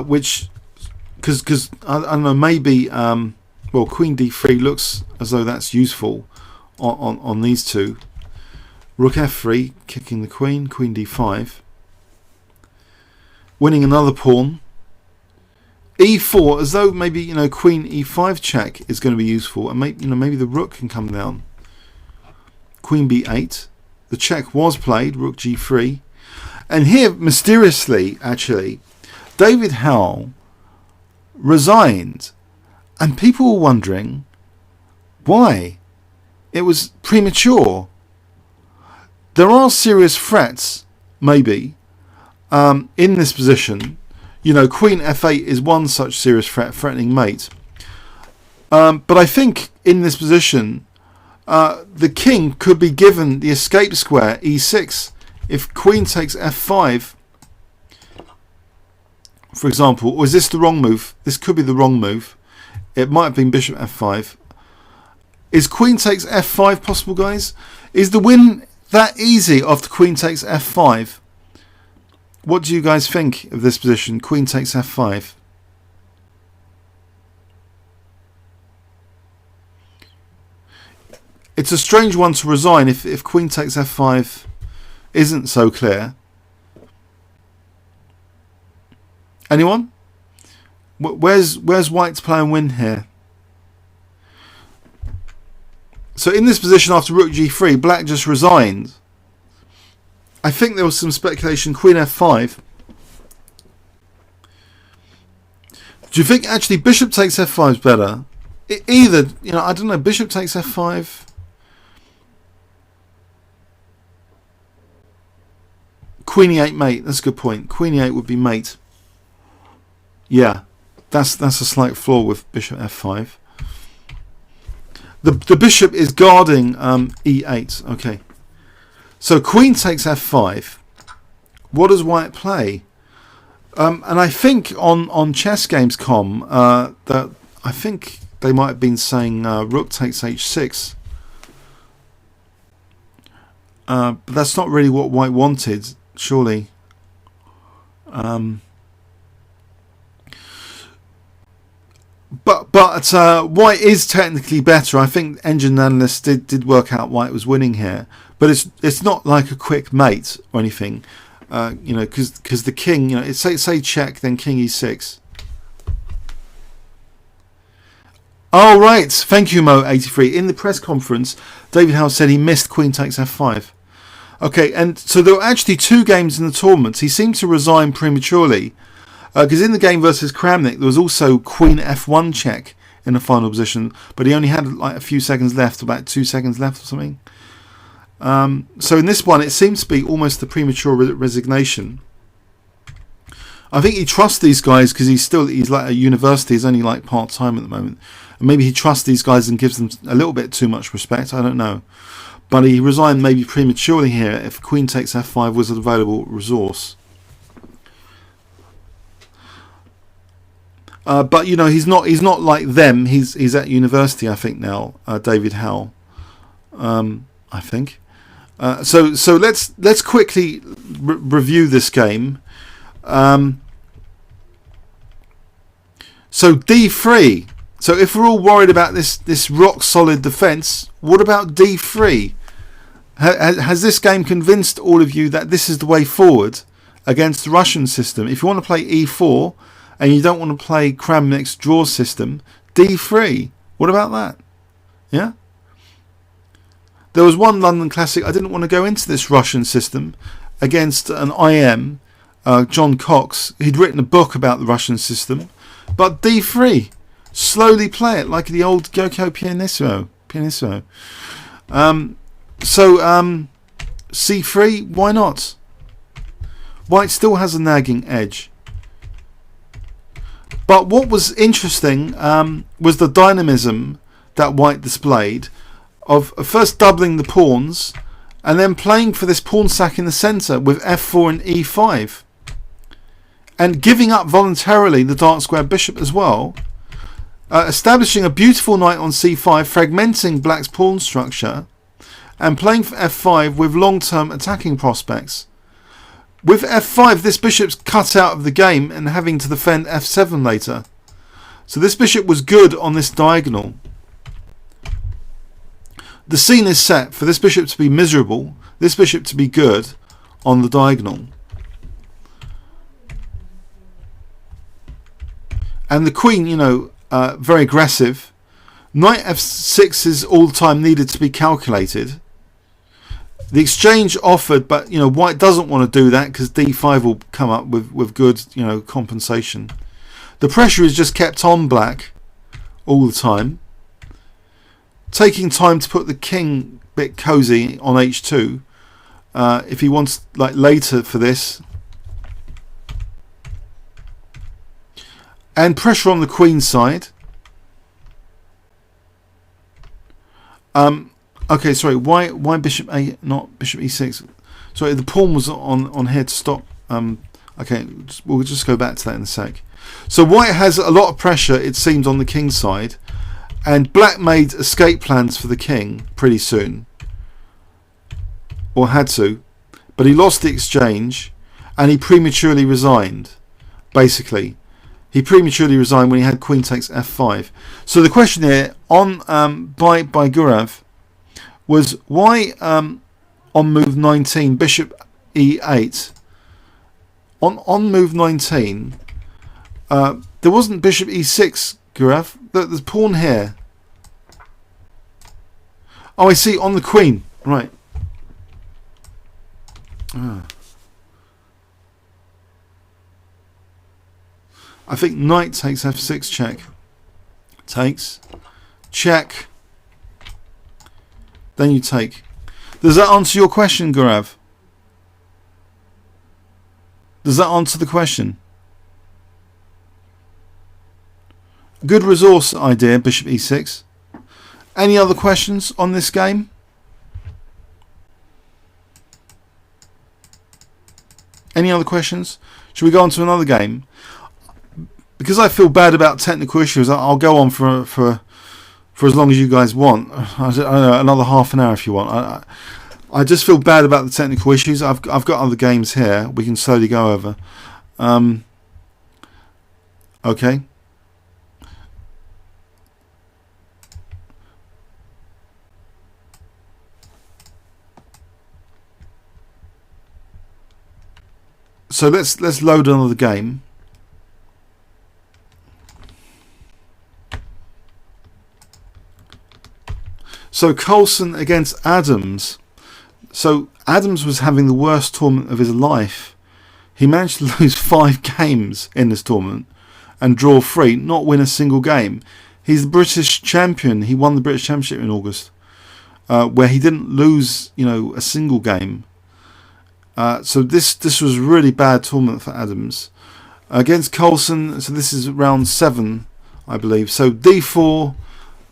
which, because I don't know, maybe well, queen d3 looks as though that's useful on these two. Rook f3, kicking the queen. Queen d5, winning another pawn. e4, as though maybe, you know, queen e5 check is going to be useful, and maybe, you know, maybe the rook can come down. Queen b8. The check was played. Rook g3, and here mysteriously, actually, David Howell resigned, and people were wondering why. It was premature. There are serious threats, maybe, in this position. You know, queen f8 is one such serious threat, threatening mate. But I think in this position, the king could be given the escape square e6 if queen takes f5, for example. Or is this the wrong move? This could be the wrong move. It might have been bishop f5. Is queen takes f5 possible, guys? Is the win that easy after queen takes f5? What do you guys think of this position? Queen takes f5. It's a strange one to resign if queen takes f5 isn't so clear. Anyone? Where's White's play and win here? So in this position after rook g3, Black just resigned. I think there was some speculation. Queen f5. Do you think actually bishop takes f5 is better? Either, you know, I don't know. Bishop takes f5. Queen e8 mate. That's a good point. Queen e8 would be mate. Yeah, that's a slight flaw with bishop f5. The bishop is guarding e8. Okay. So queen takes f5. What does White play? And I think on chessgames.com that I think they might have been saying rook takes h6. But that's not really what White wanted, surely. But White is technically better. I think engine analysts did work out White was winning here, but it's not like a quick mate or anything, you know, because the king, you know, it's say check, then king e6. Oh right, thank you Mo83. In the press conference, David Howell said he missed queen takes f5. Okay, and so there were actually 2 games in the tournament. He seemed to resign prematurely. Because in the game versus Kramnik, there was also queen f1 check in the final position, but he only had like a few seconds left, about 2 seconds left or something. So in this one, it seems to be almost a premature resignation. I think he trusts these guys because he's like at university. He's only like part-time at the moment, and maybe he trusts these guys and gives them a little bit too much respect. I don't know, but he resigned maybe prematurely here if queen takes f5 was an available resource. But you know, he's not like them. He's at university, I think now. David Howell, I think. So let's quickly review this game. So d3. So if we're all worried about this rock solid defense, what about d3? Has this game convinced all of you that this is the way forward against the Russian system? If you want to play e4 and you don't want to play Kramnik's draw system, d3. What about that? Yeah? There was one London Classic, I didn't want to go into this Russian system against an IM, John Cox. He'd written a book about the Russian system. But d3. Slowly play it like the old Gioco Pianissimo. Pianissimo. C3, why not? White still has a nagging edge. But what was interesting was the dynamism that White displayed of first doubling the pawns and then playing for this pawn sack in the centre with f4 and e5 and giving up voluntarily the dark square bishop as well, establishing a beautiful knight on c5, fragmenting Black's pawn structure and playing for f5 with long-term attacking prospects. With f5, this bishop's cut out of the game and having to defend f7 later. So this bishop was good on this diagonal. The scene is set for this bishop to be miserable, this bishop to be good on the diagonal. And the queen, you know, very aggressive. Knight f6 is all the time needed to be calculated. The exchange offered, but you know, White doesn't want to do that because d5 will come up with good, you know, compensation. The pressure is just kept on Black all the time, taking time to put the king a bit cozy on h2 if he wants like later for this, and pressure on the queen side. Okay, sorry, why bishop a, not bishop e6? Sorry, the pawn was on here to stop. Okay, we'll just go back to that in a sec. So White has a lot of pressure, it seems, on the king side, and Black made escape plans for the king pretty soon, or had to, but he lost the exchange and he prematurely resigned. Basically, he prematurely resigned when he had queen takes f5. So the question here on by Gurav was why on move 19 bishop e8. On move 19 there wasn't bishop e6, Gurav. The pawn here. Oh, I see, on the queen, right. I think knight takes f6 check. Takes. Check. Then you take. Does that answer your question, Gurav? Does that answer the question? Good resource idea, bishop e6. Any other questions on this game? Any other questions? Should we go on to another game? Because I feel bad about technical issues, I'll go on for as long as you guys want. I don't know, another half an hour if you want. I just feel bad about the technical issues. I've got other games here we can slowly go over. Okay. So let's load another game. So Carlsen against Adams. So Adams was having the worst tournament of his life. He managed to lose 5 games in this tournament and draw 3, not win a single game. He's the British champion. He won the British Championship in August, where he didn't lose, you know, a single game. So this was a really bad tournament for Adams against Carlsen. So this is round 7, I believe. So d4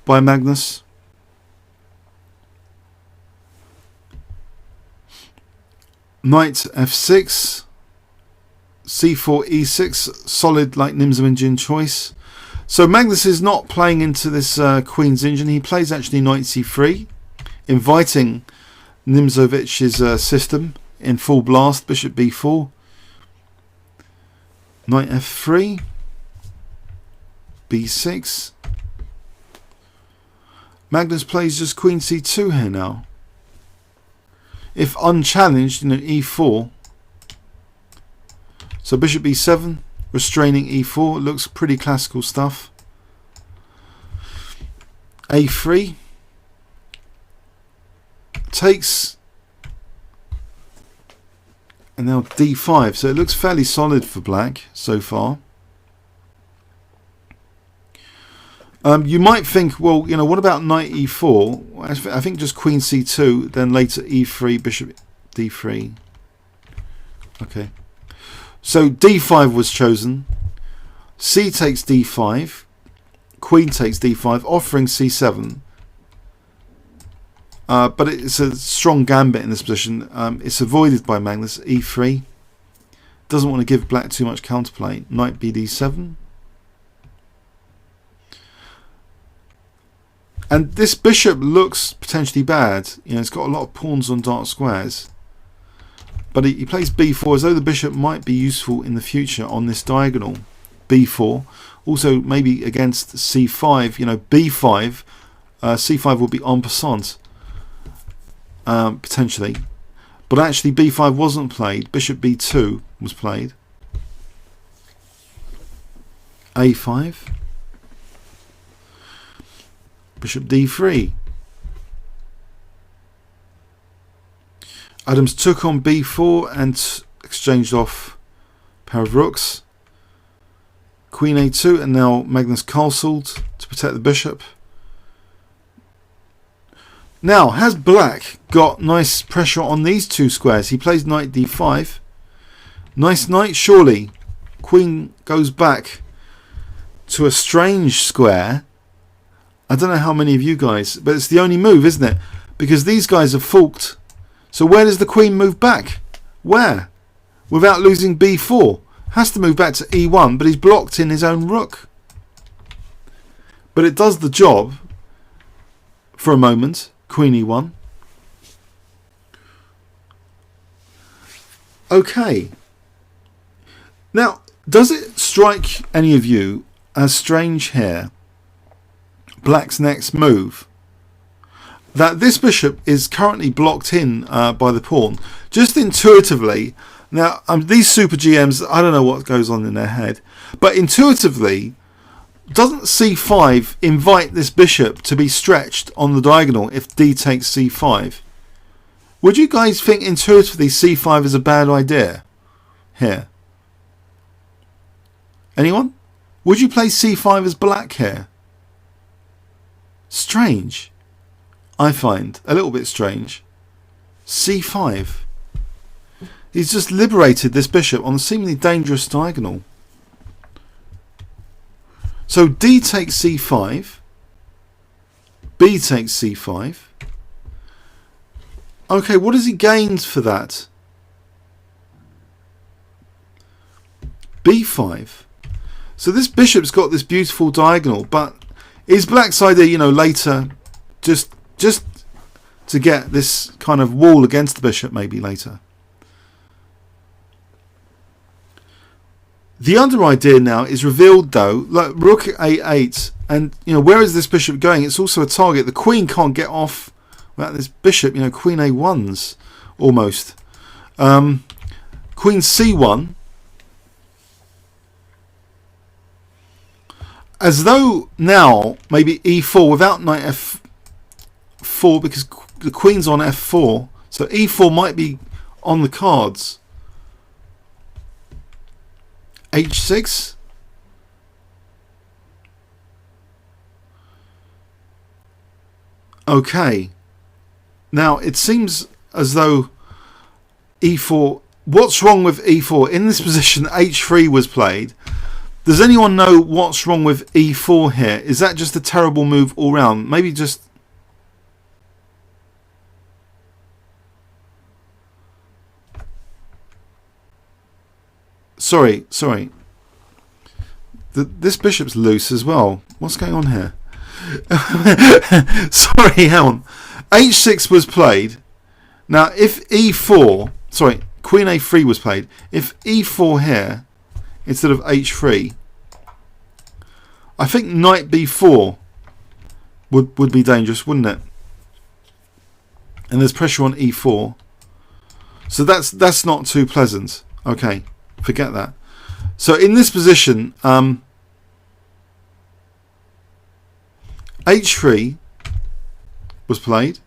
by Magnus. Knight f6, c4 e6, solid like Nimzowinjian choice. So Magnus is not playing into this Queen's engine. He plays actually knight c3, inviting Nimzovich's system in full blast. Bishop b4, knight f3, b6. Magnus plays just queen c2 here now. If unchallenged, you know, e4. So bishop b7, restraining e4. Looks pretty classical stuff. a3 takes, and now d5. So it looks fairly solid for Black so far. You might think, well, you know, what about knight e4? I think just queen c2, then later e3, bishop d3. Okay. So d5 was chosen. C takes d5. Queen takes d5, offering c7. But it's a strong gambit in this position. It's avoided by Magnus. e3. Doesn't want to give black too much counterplay. Knight bd7. And this bishop looks potentially bad. You know, it's got a lot of pawns on dark squares. But he plays b4 as though the bishop might be useful in the future on this diagonal. b4. Also maybe against c5. You know, b5. c5 will be en passant. Potentially. But actually b5 wasn't played. Bishop b2 was played. a5. Bishop d3. Adams took on b4 and exchanged off a pair of rooks. Queen a2, and now Magnus Carlsen to protect the bishop. Now, has black got nice pressure on these two squares? He plays knight d5. Nice knight, surely. Queen goes back to a strange square. I don't know how many of you guys, but it's the only move, isn't it? Because these guys are forked. So where does the queen move back? Where? Without losing b4. Has to move back to e1, but he's blocked in his own rook. But it does the job for a moment. Queen e1. Okay. Now, does it strike any of you as strange here, black's next move, that this bishop is currently blocked in by the pawn? Just intuitively, now these super GMs, I don't know what goes on in their head, but intuitively, doesn't c5 invite this bishop to be stretched on the diagonal if d takes c5? Would you guys think intuitively c5 is a bad idea here? Anyone? Would you play c5 as black here? Strange. I find a little bit strange. c5. He's just liberated this bishop on a seemingly dangerous diagonal. So d takes c5. B takes c5. Okay, what has he gained for that? b5. So this bishop's got this beautiful diagonal, but is black's idea, you know, later just to get this kind of wall against the bishop maybe later? The other idea now is revealed though, like rook a8, and you know, where is this bishop going? It's also a target. The queen can't get off without this bishop, you know, queen a1's almost. Queen c1. As though now maybe e4 without knight f4, because the queen's on f4, so e4 might be on the cards. h6. Okay. Now it seems as though e4. What's wrong with e4? In this position, h3 was played. Does anyone know what's wrong with e4 here? Is that just a terrible move all round? Maybe just... Sorry. This bishop's loose as well. What's going on here? Sorry, hang on. h6 was played. Now, if e4... Sorry, queen a3 was played. If e4 here, instead of h3, I think knight b4 would be dangerous, wouldn't it? And there's pressure on e4. So that's not too pleasant. Okay. Forget that. So in this position, h3 was played.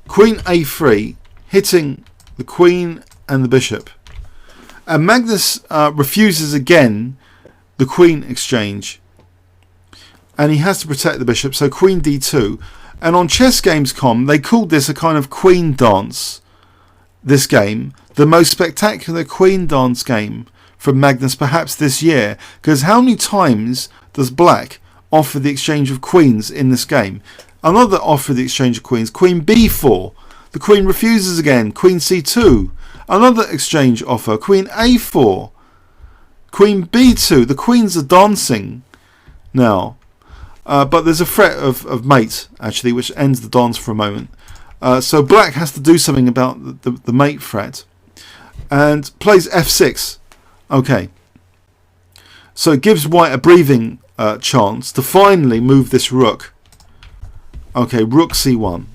Queen a3 hitting the queen and the bishop. And Magnus refuses again the queen exchange. and he has to protect the bishop, so queen d2. And on chessgames.com they called this a kind of queen dance, this game, the most spectacular queen dance game from Magnus perhaps this year, because how many times does black offer the exchange of queens in this game? Another offer the exchange of queens, queen b4, the queen refuses again, queen c2, another exchange offer, queen a4, queen b2, the queens are dancing now. But there's a threat of mate, actually, which ends the dance for a moment. So black has to do something about the mate threat. And plays f6. Okay. So it gives white a breathing chance to finally move this rook. Okay, rook c1.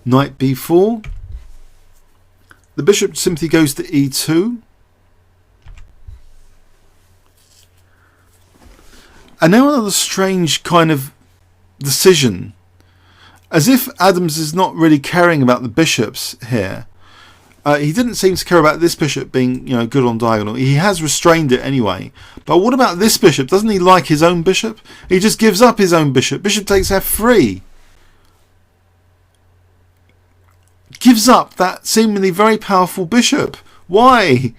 Knight b4. The bishop simply goes to e2. And now another strange kind of decision. As if Adams is not really caring about the bishops here. He didn't seem to care about this bishop being, good on diagonal. He has restrained it anyway. But what about this bishop? Doesn't he like his own bishop? He just gives up his own bishop. Bishop takes f3. Gives up that seemingly very powerful bishop. Why?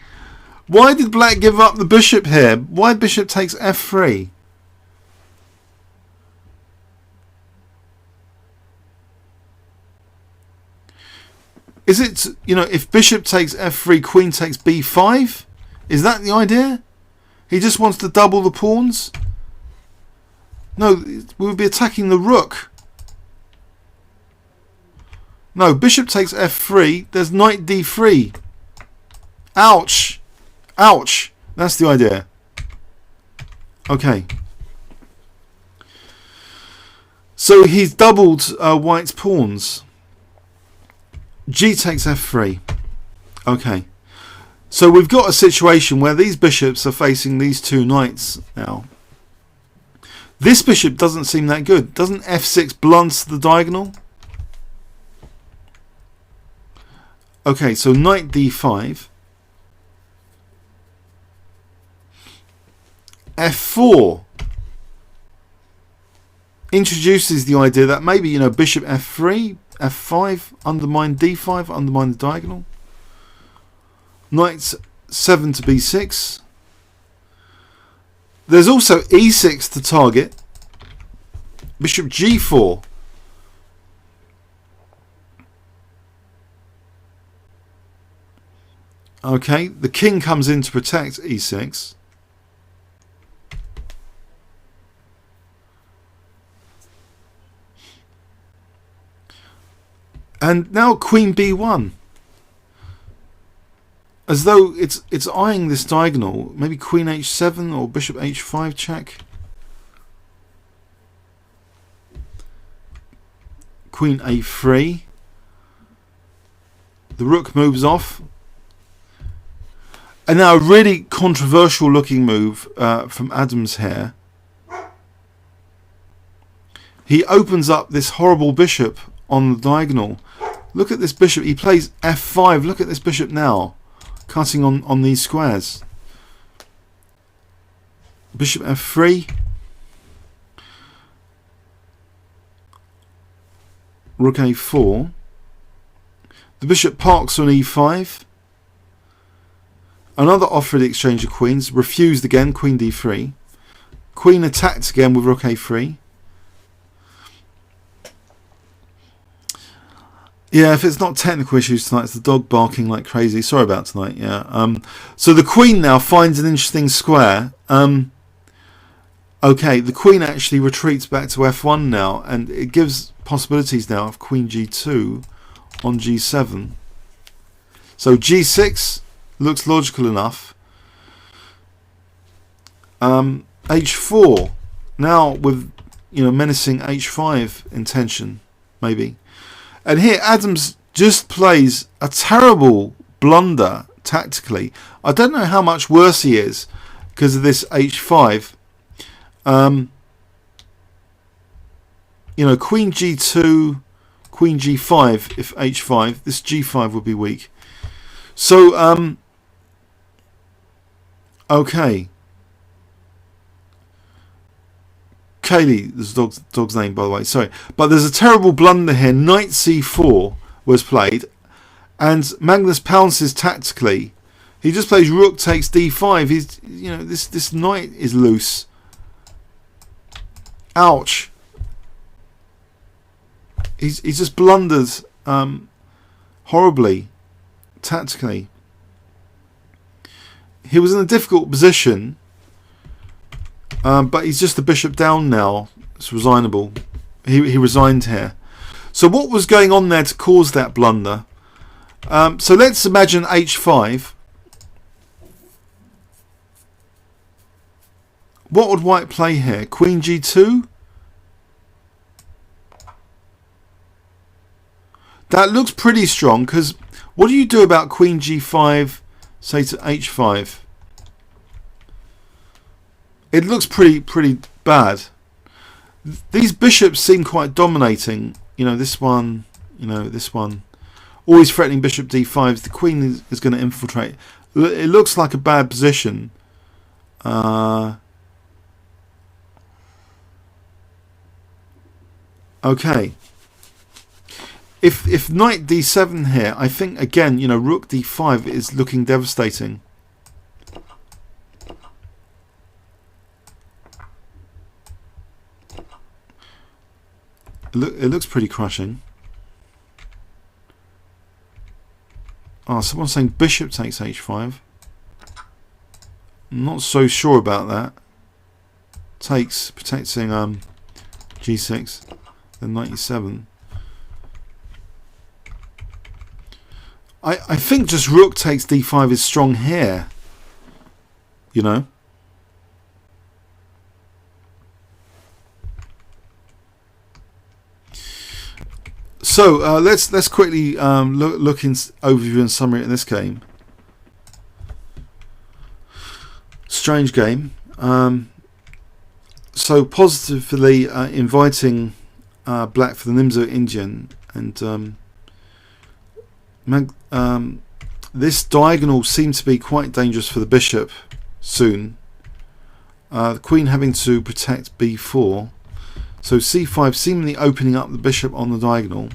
Why did black give up the bishop here? Why bishop takes f3? Is it, if bishop takes f3, queen takes b5? Is that the idea? He just wants to double the pawns? No, we would be attacking the rook. No, bishop takes f3, there's knight d3. Ouch! Ouch! That's the idea. Okay. So he's doubled white's pawns. G takes f3. Okay. So we've got a situation where these bishops are facing these two knights now. This bishop doesn't seem that good. Doesn't f6 blunt the diagonal? Okay, so knight d5. f4 introduces the idea that maybe, bishop f3, f5, undermine d5, undermine the diagonal. Knight 7 to b6. There's also e6 to target. Bishop g4. Okay, the king comes in to protect e6. And now queen b1. As though it's eyeing this diagonal. Maybe queen h7 or bishop h5 check. Queen a3. The rook moves off. And now a really controversial looking move from Adams here. He opens up this horrible bishop on the diagonal. Look at this bishop. He plays f5. Look at this bishop now, cutting on these squares. Bishop f3. Rook a4. The bishop parks on e5. Another offer of the exchange of queens. Refused again. Queen d3. Queen attacked again with rook a3. Yeah, if it's not technical issues tonight, it's the dog barking like crazy. Sorry about tonight. Yeah. So the queen now finds an interesting square. Okay, the queen actually retreats back to f1 now, and it gives possibilities now of queen g2 on g7. So g6 looks logical enough. H4 now with menacing h5 intention maybe. And here Adams just plays a terrible blunder tactically. I don't know how much worse he is because of this h5. Queen g2, queen g5 if h5. This g5 would be weak. So okay. Kaylee, this dog's name, by the way, sorry. But there's a terrible blunder here. Knight c4 was played, and Magnus pounces tactically. He just plays rook takes d5. He's, you know, this knight is loose. Ouch. He's just blundered horribly tactically. He was in a difficult position, but he's just the bishop down now. It's resignable. He resigned here. So what was going on there to cause that blunder? So let's imagine h5. What would white play here? Queen g2? That looks pretty strong, because what do you do about queen g5, say to h5? It looks pretty bad. These bishops seem quite dominating. You know, this one, you know, this one. Always threatening bishop d5. The queen is going to infiltrate. It looks like a bad position. Okay. If knight d7 here, I think again, you know, rook d5 is looking devastating. It looks pretty crushing. Oh, someone's saying bishop takes h5. I'm not so sure about that. Takes, protecting g6, then knight e7. I think just rook takes d5 is strong here. You know. So let's quickly look in overview and summary in this game. Strange game. So positively inviting black for the Nimzo Indian, and this diagonal seems to be quite dangerous for the bishop soon. The queen having to protect b4. So c5 seemingly opening up the bishop on the diagonal.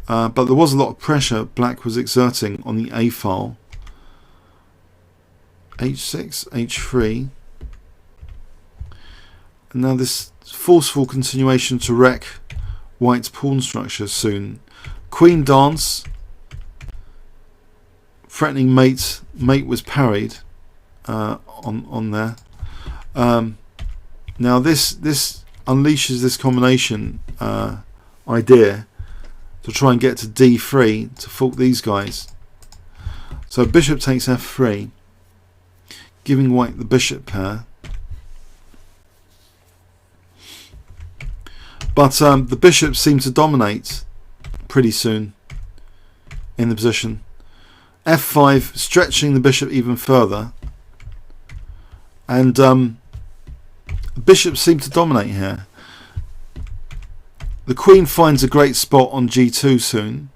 But there was a lot of pressure black was exerting on the a file. h6, h3. And now this forceful continuation to wreck white's pawn structure soon. Queen dance, threatening mate was parried on there. Now this unleashes this combination idea to try and get to d3 to fork these guys. So bishop takes f3, giving white the bishop pair. But the bishops seem to dominate pretty soon in the position. f5 stretching the bishop even further, and the bishops seem to dominate here. The queen finds a great spot on g2 soon,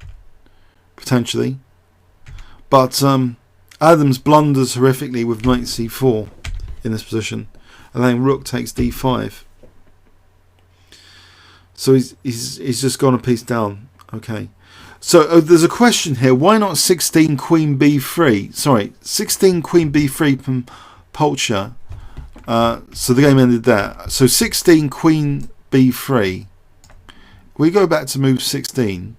potentially, but Adams blunders horrifically with knight c4 in this position, and then rook takes d5. So he's just gone a piece down. Okay, so there's a question here. Why not 16 queen b3? Sorry, 16 queen b3 from Polcher. So the game ended there. So 16 queen b3. We go back to move 16.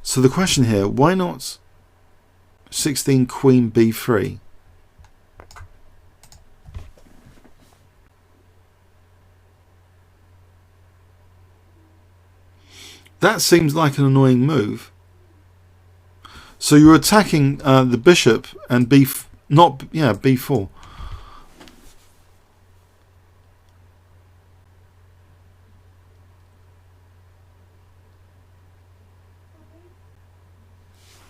So the question here, why not 16 queen b3? That seems like an annoying move. So you're attacking the bishop and b4.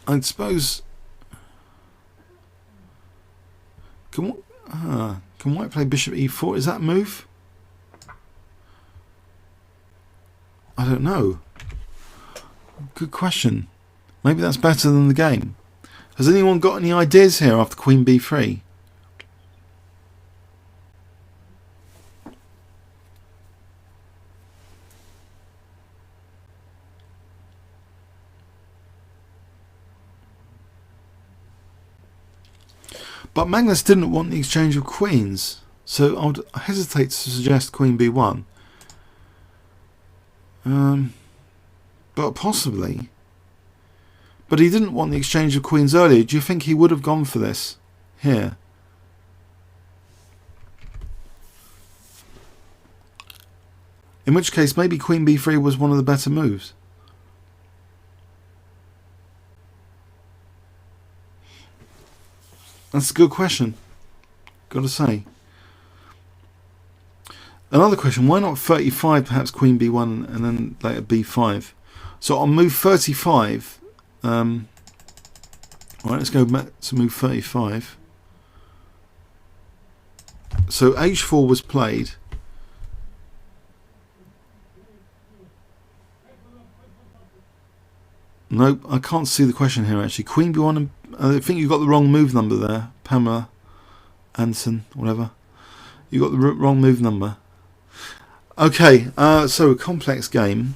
I suppose can white play bishop e4? Is that a move? I don't know. Good question. Maybe that's better than the game. Has anyone got any ideas here after queen b3? But Magnus didn't want the exchange of queens, so I would hesitate to suggest queen b1. But possibly. But he didn't want the exchange of queens earlier. Do you think he would have gone for this here? In which case, maybe queen b3 was one of the better moves. That's a good question, got to say. Another question, why not 35, perhaps queen b1 and then later b5? So on move 35, alright, let's go back to move 35. So h4 was played. Nope, I can't see the question here actually. Queen b1, and I think you got the wrong move number there. Pamela Anderson, whatever. You got the wrong move number. Okay, so a complex game.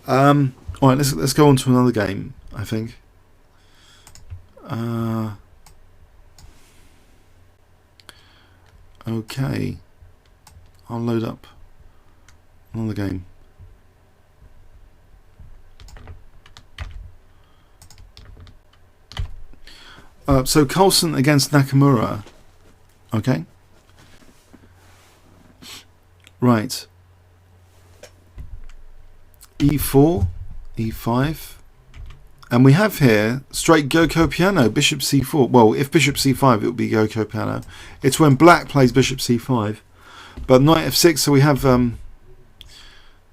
Alright, let's go on to another game, I think. Okay. I'll load up another game. So Carlsen against Nakamura. Okay. Right. E4, E5. And we have here straight Gokyo piano, bishop c4. Well, if bishop c5, it would be Gokyo piano. It's when black plays bishop c5. But knight f6, so we have the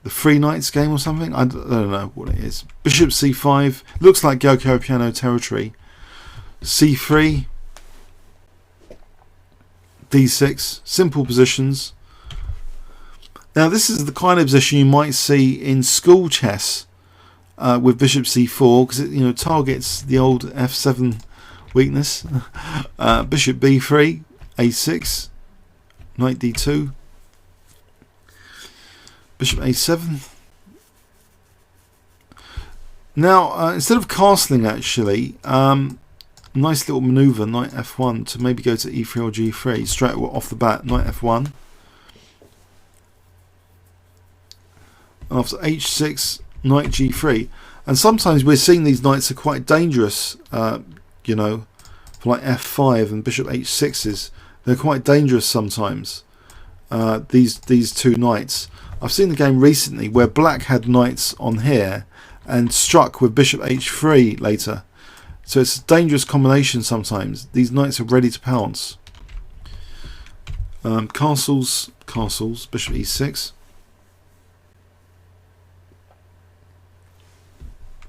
three knights game or something. I don't know what it is. Bishop c5. Looks like Gokyo piano territory. c3, d6, simple positions. Now this is the kind of position you might see in school chess with bishop c4, because it targets the old f7 weakness. Bishop b3, a6, knight d2, bishop a7. Now instead of castling, actually, nice little maneuver, knight f1, to maybe go to e3 or g3 straight off the bat. Knight f1. After h6, knight g3. And sometimes we're seeing these knights are quite dangerous, for like f5 and bishop h6s. They're quite dangerous sometimes, these two knights. I've seen the game recently where black had knights on here and struck with bishop h3 later. So it's a dangerous combination sometimes. These knights are ready to pounce. Castles, bishop e6.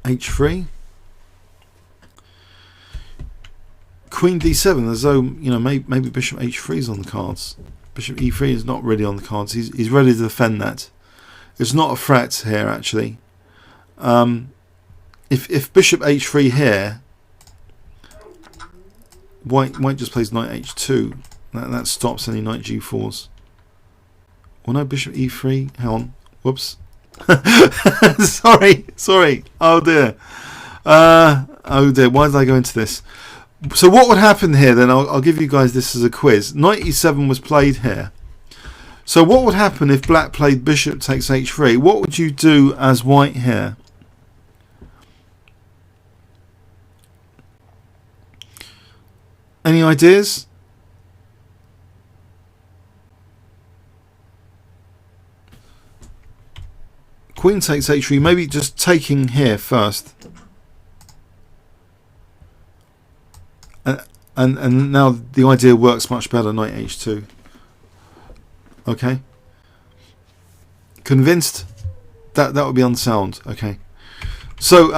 h3. Queen d7, as though, maybe bishop h3 is on the cards. Bishop e3 is not really on the cards. He's ready to defend that. It's not a threat here, actually. If bishop h3 here, White just plays knight h2. That stops any knight g4s. Well, no, bishop e3. Hang on. Whoops. sorry. Oh dear. Why did I go into this? So what would happen here then? I'll give you guys this as a quiz. Knight e7 was played here. So what would happen if black played bishop takes h3? What would you do as white here? Any ideas? Queen takes h3, maybe just taking here first. And now the idea works much better, knight h2. Okay. Convinced? That would be unsound. Okay. So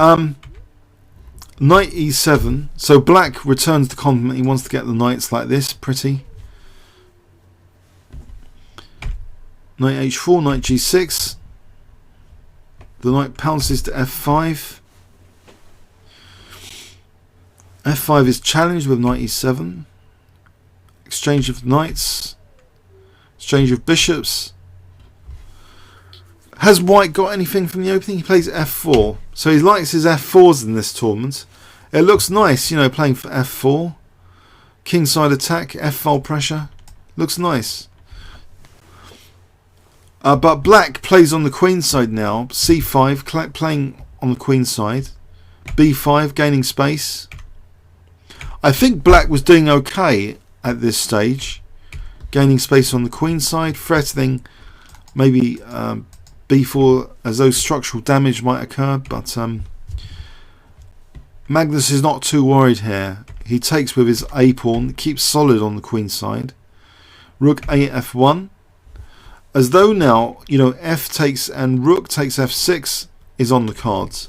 knight e7. So black returns the compliment. He wants to get the knights like this, pretty. Knight h4, knight g6. The knight pounces to f5. f5 is challenged with knight e7. Exchange of knights. Exchange of bishops. Has white got anything from the opening? He plays f4. So he likes his f4s in this tournament. It looks nice, playing for f4. Kingside attack, F-file pressure. Looks nice. But black plays on the queen side now. C5 playing on the queen side. B5 gaining space. I think black was doing okay at this stage. Gaining space on the queen side. Threatening maybe B4 as though structural damage might occur. But Magnus is not too worried here. He takes with his A pawn. Keeps solid on the queen side. Rook A F1. As though now, you know, F takes and Rook takes F6 is on the cards.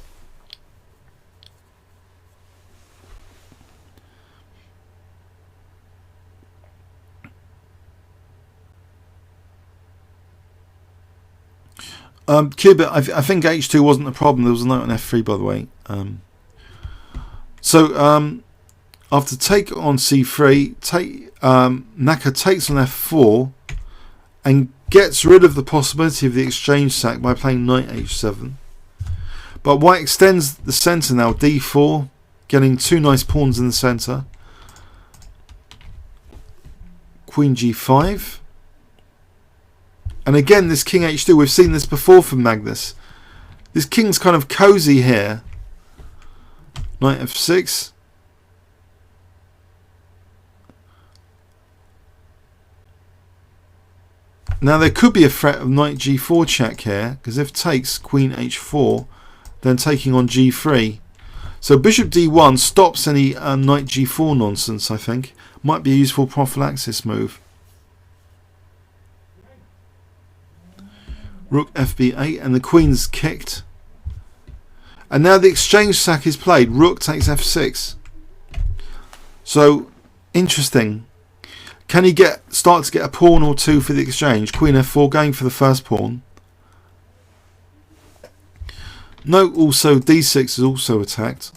Cubit, I think H2 wasn't a problem. There was a note on F3, by the way. After take on C3, Naka takes on F4 and gets rid of the possibility of the exchange sack by playing knight H7. But white extends the centre now, D4, getting two nice pawns in the centre. Queen G5. And again, this King H2, we've seen this before from Magnus. This King's kind of cozy here. Knight F6. Now there could be a threat of Knight G4 check here, because if takes Queen H4, then taking on G3. So Bishop D1 stops any Knight G4 nonsense, I think. Might be a useful prophylaxis move. Rook FB8 and the Queen's kicked. And now the exchange sack is played. Rook takes F6. So, interesting. Can he start to get a pawn or two for the exchange? Queen F4 going for the first pawn. Note also D6 is also attacked.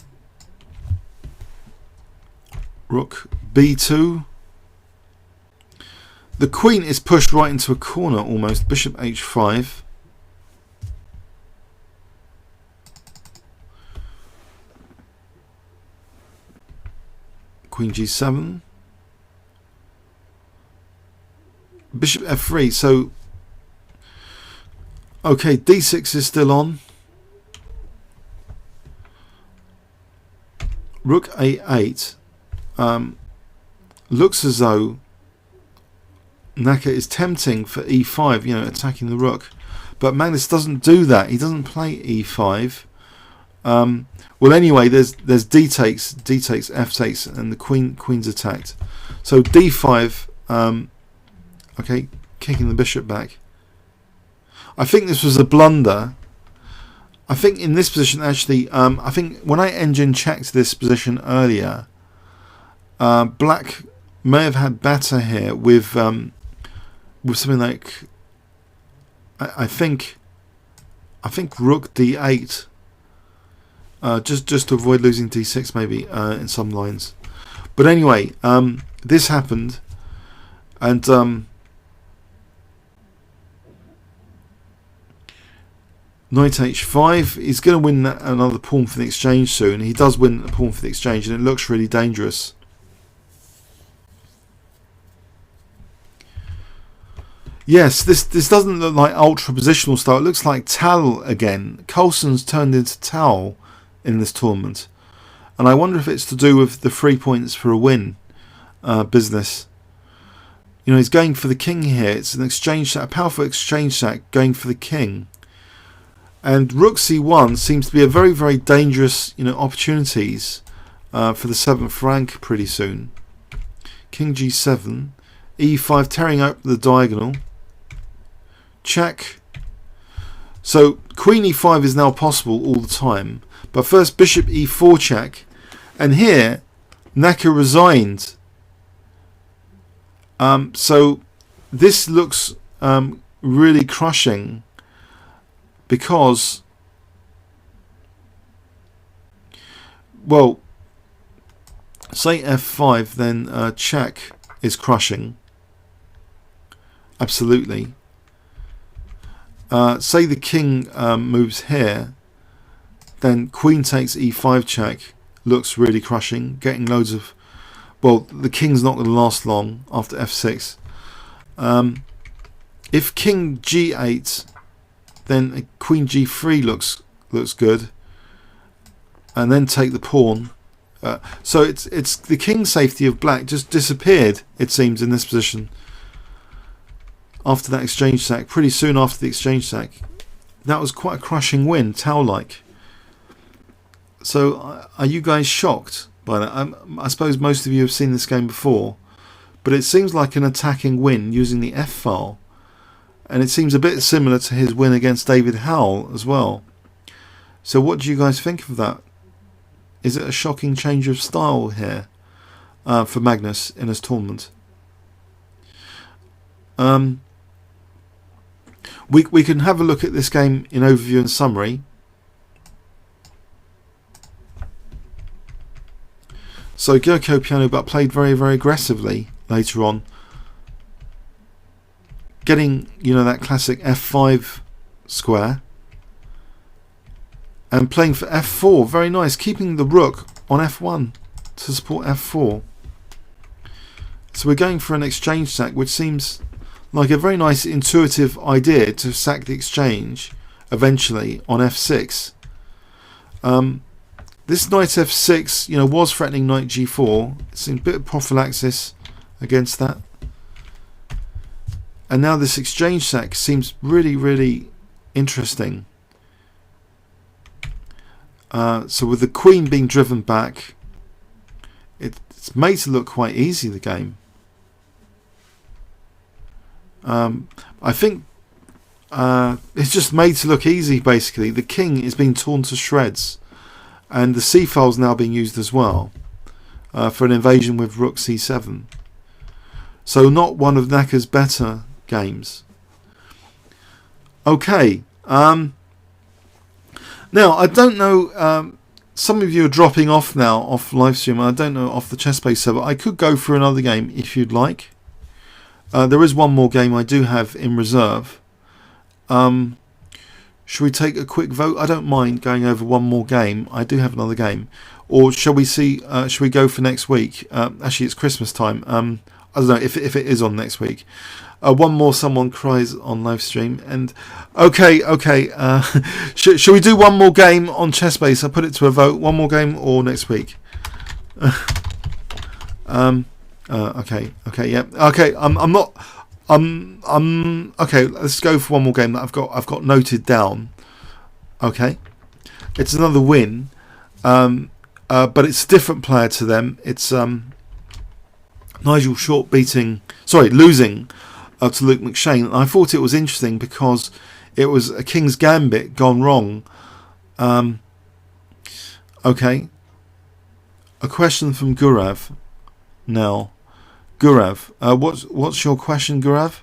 Rook B2. The Queen is pushed right into a corner almost. Bishop H5. Queen G7. Bishop F3. So, okay, D6 is still on. Rook A8. Looks as though Naka is tempting for E5, you know, attacking the rook. But Magnus doesn't do that. He doesn't play E5. Well, anyway, there's D takes, F takes, and the queen's attacked. So D5, okay, kicking the bishop back. I think this was a blunder. I think in this position, actually, I think when I engine checked this position earlier, black may have had better here with something like, I think Rook D8. Just to avoid losing D6 maybe in some lines. But anyway, this happened, and Knight H5, he's going to win another pawn for the exchange soon. He does win a pawn for the exchange, and it looks really dangerous. Yes, this doesn't look like ultra positional style. It looks like Tal again. Carlsen's turned into Tal in this tournament, and I wonder if it's to do with the 3 points for a win business. You know, he's going for the king here. It's an exchange sack, a powerful exchange sack going for the king, and Rook C1 seems to be a very, very dangerous, you know, opportunities for the 7th rank pretty soon. King G7, E5 tearing open the diagonal. Check. So Queen E5 is now possible all the time. But first Bishop E4 check. And here Naka resigned. So this looks really crushing, because, well, say F5, then check is crushing. Absolutely. Say the king moves here, then queen takes E5 check, looks really crushing, getting loads of well, the king's not going to last long after f6. If king g8, then queen g3 looks good, and then take the pawn. So it's the king safety of black just disappeared, it seems, in this position after that exchange sack. Pretty soon after the exchange sack, that was quite a crushing win, Tau-like. So are you guys shocked by that? I suppose most of you have seen this game before, but it seems like an attacking win using the F file, and it seems a bit similar to his win against David Howell as well. So what do you guys think of that? Is it a shocking change of style here for Magnus in his tournament? We can have a look at this game in overview and summary. So Gyokyo piano, but played very, very aggressively later on, getting, you know, that classic f5 square, and playing for f4. Very nice, keeping the rook on f1 to support f4. So we're going for an exchange sack, which seems like a very nice intuitive idea, to sack the exchange eventually on f6. This knight f6, you know, was threatening knight g4. It's a bit of prophylaxis against that. And now this exchange sack seems really, really interesting. So with the queen being driven back, it's made to look quite easy, the game. I think it's just made to look easy, basically. The king is being torn to shreds, and the c file is now being used as well for an invasion with rook c7. So not one of Naka's better games. Okay, now I don't know, some of you are dropping off now off live stream. I don't know, off the ChessBase server. I could go for another game if you'd like. There is one more game I do have in reserve. Should we take a quick vote? I don't mind going over one more game. I do have another game. Or shall we see? Should we go for next week? Actually, it's Christmas time. I don't know if it is on next week. One more, someone cries on live stream. And okay. Shall we do one more game on ChessBase? I put it to a vote. One more game or next week? Okay, yeah. Okay, I'm not. Okay, let's go for one more game that I've got noted down. Okay, it's another win, but it's a different player to them. It's Nigel Short losing to Luke McShane. And I thought it was interesting because it was a King's Gambit gone wrong. Okay, a question from Gurav now. Gurav, what's your question, Gurav?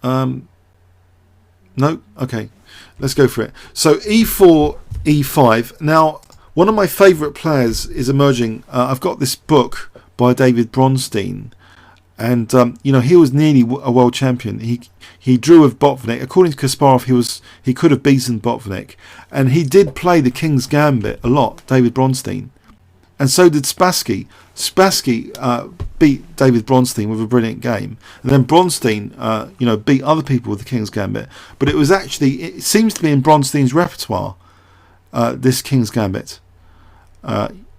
No? Okay, let's go for it. So e4, e5. Now, one of my favourite players is emerging. I've got this book by David Bronstein, and you know, he was nearly a world champion. He drew with Botvinnik. According to Kasparov, he could have beaten Botvinnik, and he did play the King's Gambit a lot, David Bronstein. And so did Spassky. Spassky beat David Bronstein with a brilliant game, and then Bronstein, you know, beat other people with the King's Gambit. But it was actually, it seems to be in Bronstein's repertoire, this King's Gambit,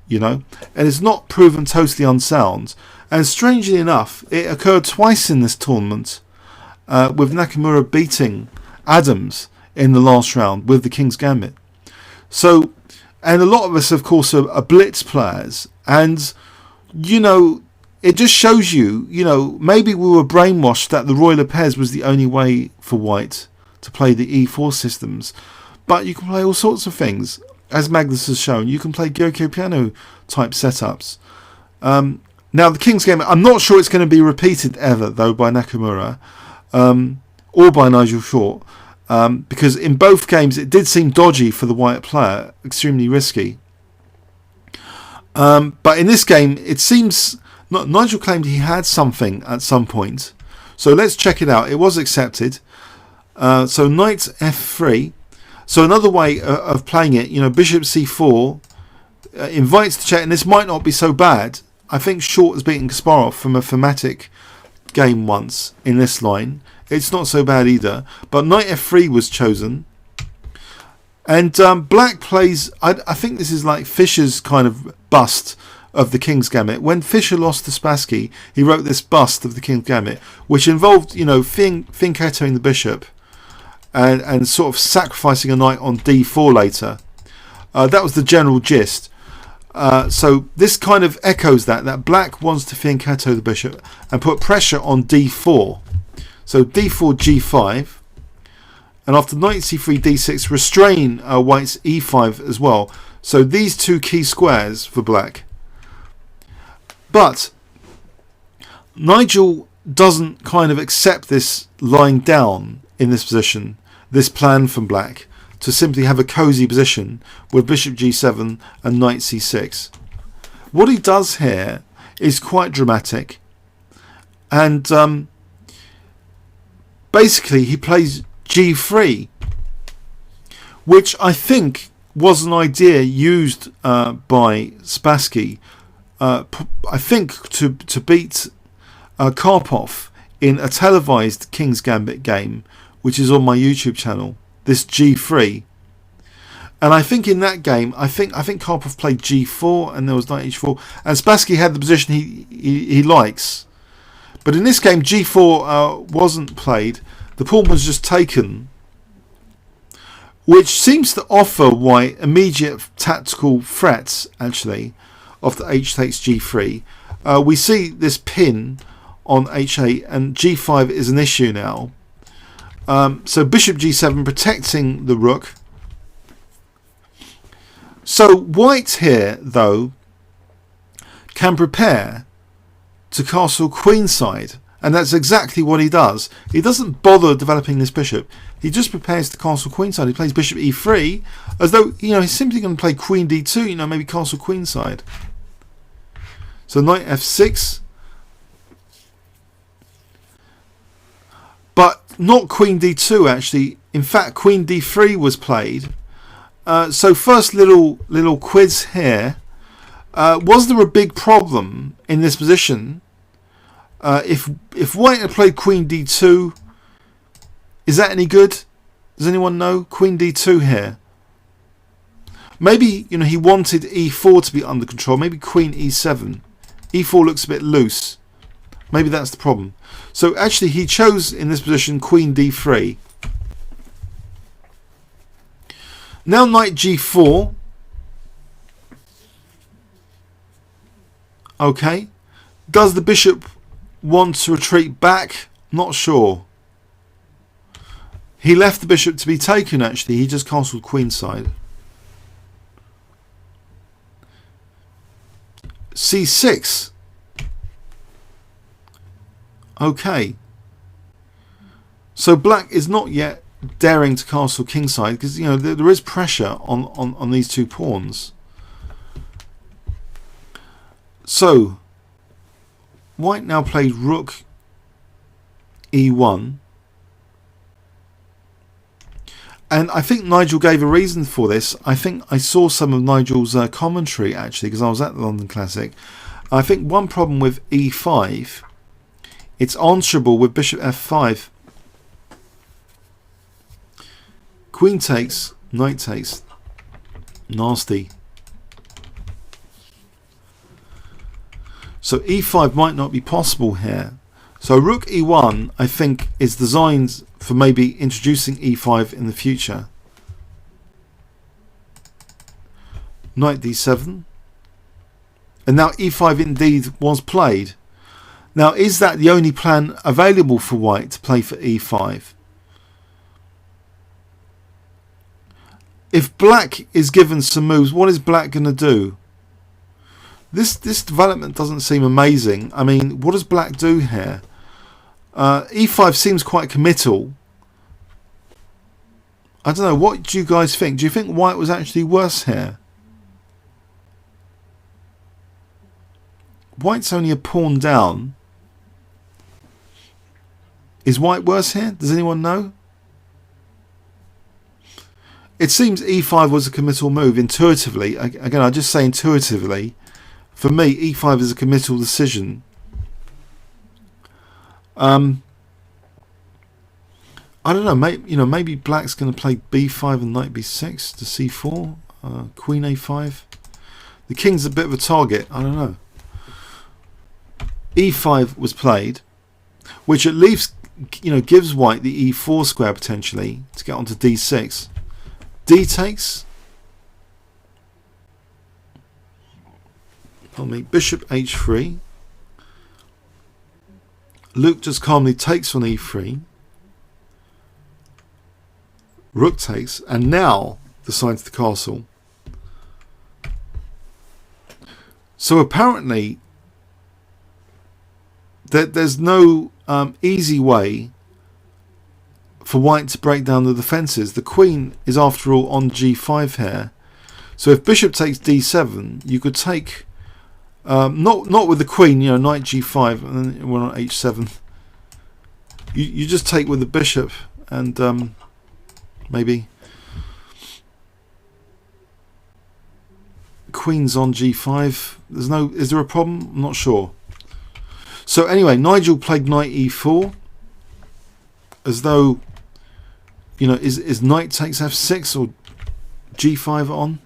you know, and it's not proven totally unsound. And strangely enough, it occurred twice in this tournament, with Nakamura beating Adams in the last round with the King's Gambit. So. And a lot of us, of course, are blitz players. And, you know, it just shows you, you know, maybe we were brainwashed that the Roy Lopez was the only way for White to play the E4 systems. But you can play all sorts of things. As Magnus has shown, you can play Gyokyo piano type setups. Now, the King's Game, I'm not sure it's going to be repeated ever, though, by Nakamura or by Nigel Short. Because in both games it did seem dodgy for the white player, extremely risky. But in this game it seems Nigel claimed he had something at some point. So let's check it out. It was accepted. So knight f3. So another way of playing it, you know, bishop c4 invites to check, and this might not be so bad. I think Short has beaten Kasparov from a thematic game once in this line. It's not so bad either. But knight f3 was chosen. And black plays, I think this is like Fischer's kind of bust of the King's Gambit. When Fischer lost to Spassky, he wrote this bust of the King's Gambit, which involved, you know, fianchettoing the bishop and sort of sacrificing a knight on d4 later. That was the general gist. So this kind of echoes that black wants to fianchetto the bishop and put pressure on d4. So d4, g5. And after knight c3, d6, restrain white's e5 as well. So these two key squares for black. But Nigel doesn't kind of accept this lying down in this position, this plan from black, to simply have a cozy position with bishop g7 and knight c6. What he does here is quite dramatic. And basically he plays g3, which I think was an idea used by Spassky, I think to beat Karpov in a televised King's Gambit game, which is on my YouTube channel, this g3. And I think in that game, I think Karpov played g4 and there was knight h4, and Spassky had the position he likes. But in this game, g4 wasn't played. The pawn was just taken, which seems to offer white immediate tactical threats, actually, after h takes g3. We see this pin on h8, and g5 is an issue now. So bishop g7 protecting the rook. So white here, though, can prepare to castle queenside. And that's exactly what he does. He doesn't bother developing this bishop. He just prepares to castle queenside. He plays bishop e3 as though, you know, he's simply going to play queen d2, you know, maybe castle queenside. So knight f6. But not queen d2 actually. In fact, queen d3 was played. So first little quiz here. Was there a big problem in this position? If white had played queen d2, is that any good? Does anyone know? Queen d2 here. Maybe, you know, he wanted e4 to be under control. Maybe queen e7. e4 looks a bit loose. Maybe that's the problem. So actually he chose in this position queen d3. Now knight g4. Okay. Does the bishop want to retreat back? Not sure. He left the bishop to be taken, actually. He just castled queenside. c6. Okay. So black is not yet daring to castle kingside because, you know, there is pressure on these two pawns. So white now played rook e1, and I think Nigel gave a reason for this. I think I saw some of Nigel's commentary actually because I was at the London Classic. I think one problem with e5, it's answerable with bishop f5. Queen takes, knight takes, nasty. So e5 might not be possible here. So rook e1, I think, is designed for maybe introducing e5 in the future. Knight d7. And now e5 indeed was played. Now, is that the only plan available for white to play for e5? If black is given some moves, what is black going to do? This development doesn't seem amazing. I mean, what does black do here? e5 seems quite committal. I don't know. What do you guys think? Do you think white was actually worse here? White's only a pawn down. Is white worse here? Does anyone know? it seems e5 was a committal move intuitively. Again, I just say intuitively. For me, e5 is a committal decision. I don't know. Maybe black's going to play b5 and knight b6 to c4, queen a5. The king's a bit of a target. I don't know. e5 was played, which at least gives white the e4 square potentially to get onto d6. D takes. Bishop h3. Luke just calmly takes on e3. Rook takes, and now the side to the castle. So apparently there's no easy way for white to break down the defences. The queen is after all on g5 here. So if bishop takes d7, you could take not with the queen, knight g5, and then we're on h7. You just take with the bishop, and maybe queen's on g5. Is there a problem? I'm not sure. So anyway, Nigel played knight e4 as though is knight takes f6 or g5 on.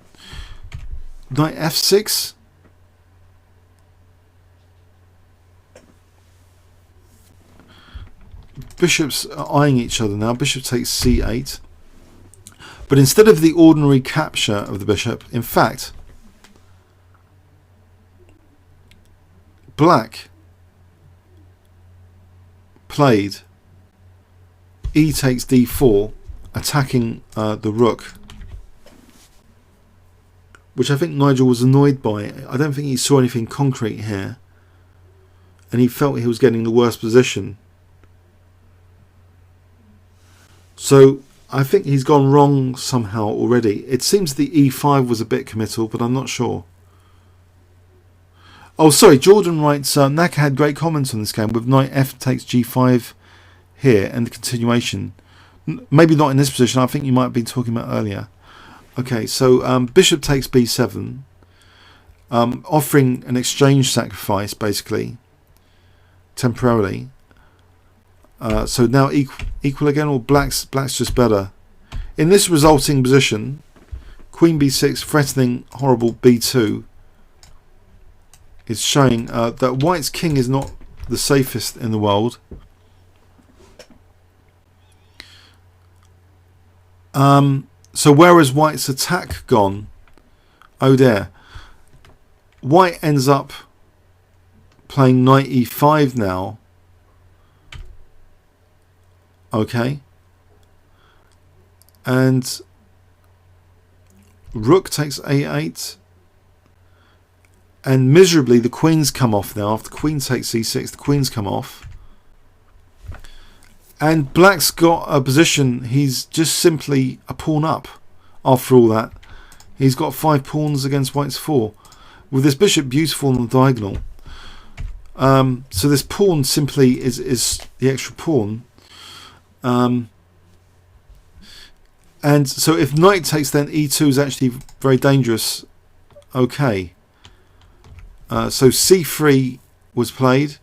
Knight f6. Bishops are eyeing each other now. Bishop takes c8. But instead of the ordinary capture of the bishop, in fact, black played e takes d4, attacking the rook, which I think Nigel was annoyed by. I don't think he saw anything concrete here, and he felt he was getting the worst position. So I think he's gone wrong somehow already. It seems the e5 was a bit committal, but I'm not sure. Oh, sorry, Jordan writes, Naka had great comments on this game with knight f takes g5 here and the continuation. Maybe not in this position, I think you might have been talking about earlier. Okay, so bishop takes b7, offering an exchange sacrifice, basically, temporarily. So now equal again, or black's just better. In this resulting position, queen b6 threatening horrible b2 is showing that white's king is not the safest in the world. So where has white's attack gone? Oh there. White ends up playing knight e5 now. Okay. And rook takes a8. And miserably the queen's come off now. After queen takes c6, the queen's come off. And black's got a position. He's just simply a pawn up after all that. He's got 5 pawns against white's 4. With this bishop beautiful on the diagonal. So this pawn simply is the extra pawn. And so if knight takes, then e2 is actually very dangerous. Okay. So c3 was played.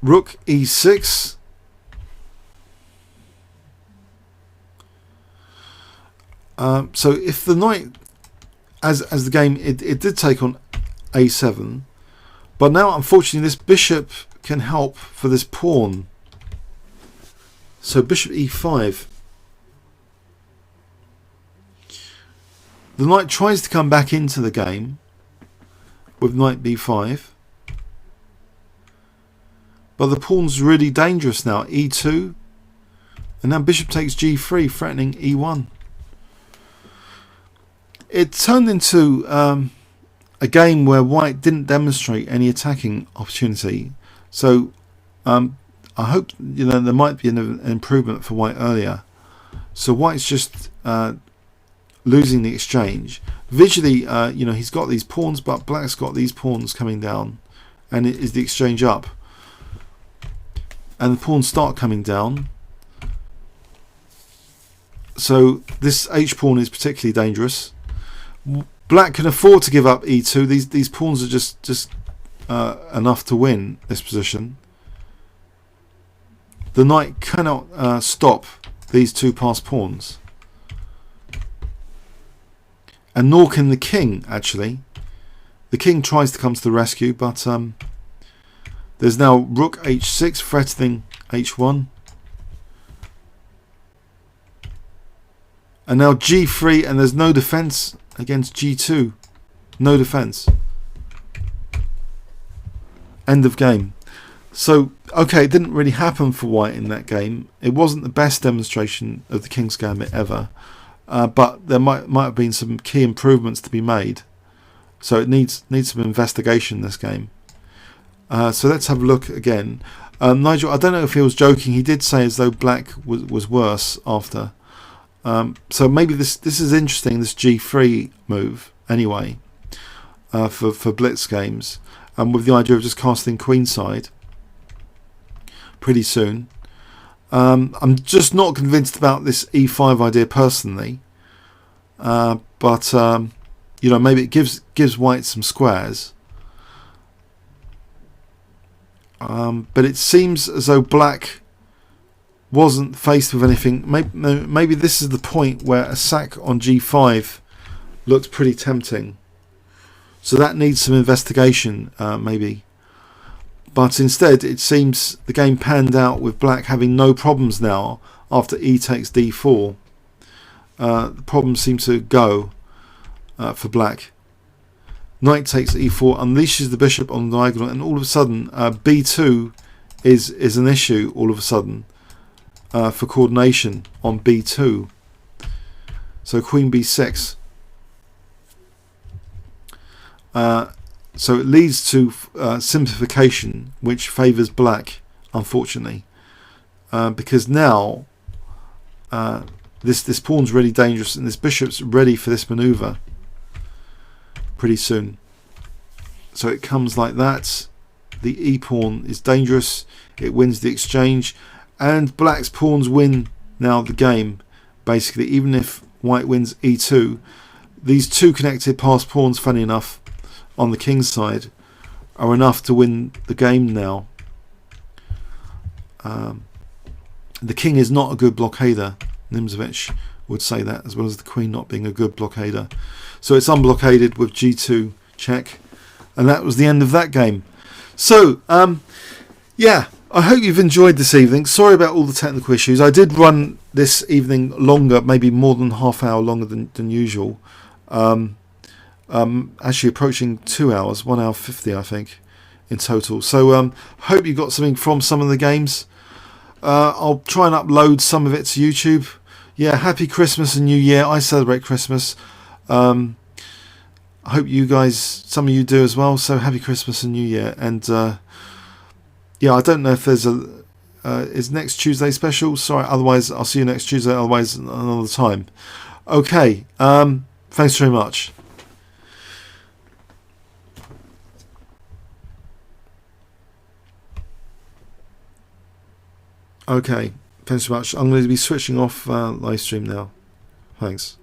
Rook e6. So if the knight, as the game, it did take on a7, but now unfortunately this bishop can help for this pawn. So bishop e5. The knight tries to come back into the game with knight b5, but the pawn's really dangerous now. e2, and now bishop takes g3, threatening e1. It turned into a game where white didn't demonstrate any attacking opportunity. So I hope there might be an improvement for white earlier. So white's just losing the exchange. Visually, he's got these pawns, but black's got these pawns coming down, and it is the exchange up. and the pawns start coming down. So this H pawn is particularly dangerous. Black can afford to give up E2. These pawns are just enough to win this position. The knight cannot stop these two passed pawns, and nor can the king. Actually, the king tries to come to the rescue, but there's now rook H6 threatening H1, and now G3, and there's no defense against G2. No defense. End of game. So, okay, it didn't really happen for white in that game. It wasn't the best demonstration of the King's Gambit ever, but there might have been some key improvements to be made. So it needs some investigation, this game. So let's have a look again. Nigel, I don't know if he was joking. He did say as though black was worse after. So maybe this is interesting, this G3 move anyway, for blitz games, with the idea of just casting queenside pretty soon. I'm just not convinced about this E5 idea personally, but you know, maybe it gives white some squares. But it seems as though black wasn't faced with anything. Maybe this is the point where a sack on G5 looks pretty tempting. So that needs some investigation, maybe. But instead, it seems the game panned out with black having no problems now after E takes D4. The problems seem to go for black. Knight takes E4, unleashes the bishop on the diagonal, and all of a sudden B2 is an issue all of a sudden for coordination on B2. So Queen B6. So it leads to simplification, which favours black, unfortunately, because now this pawn's really dangerous, and this bishop's ready for this manoeuvre pretty soon. So it comes like that. The E pawn is dangerous. It wins the exchange, and black's pawns win now the game. Basically, even if white wins E2, these two connected passed pawns, funny enough, on the king's side, are enough to win the game now. The king is not a good blockader. Nh7 would say that, as well as the queen not being a good blockader. So it's unblockaded with G2 check, and that was the end of that game. So yeah, I hope you've enjoyed this evening. Sorry about all the technical issues. I did run this evening longer, maybe more than half hour longer than usual. Actually approaching 2 hours, 1 hour 50 I think in total. So hope you got something from some of the games. I'll try and upload some of it to YouTube. Yeah, happy Christmas and New Year. I celebrate Christmas. I hope you guys, some of you do as well, so happy Christmas and New Year. And yeah, I don't know if there's is next Tuesday special? Sorry, otherwise I'll see you next Tuesday, otherwise another time. Okay, thanks very much. Okay, thanks so much. I'm going to be switching off live stream now. Thanks.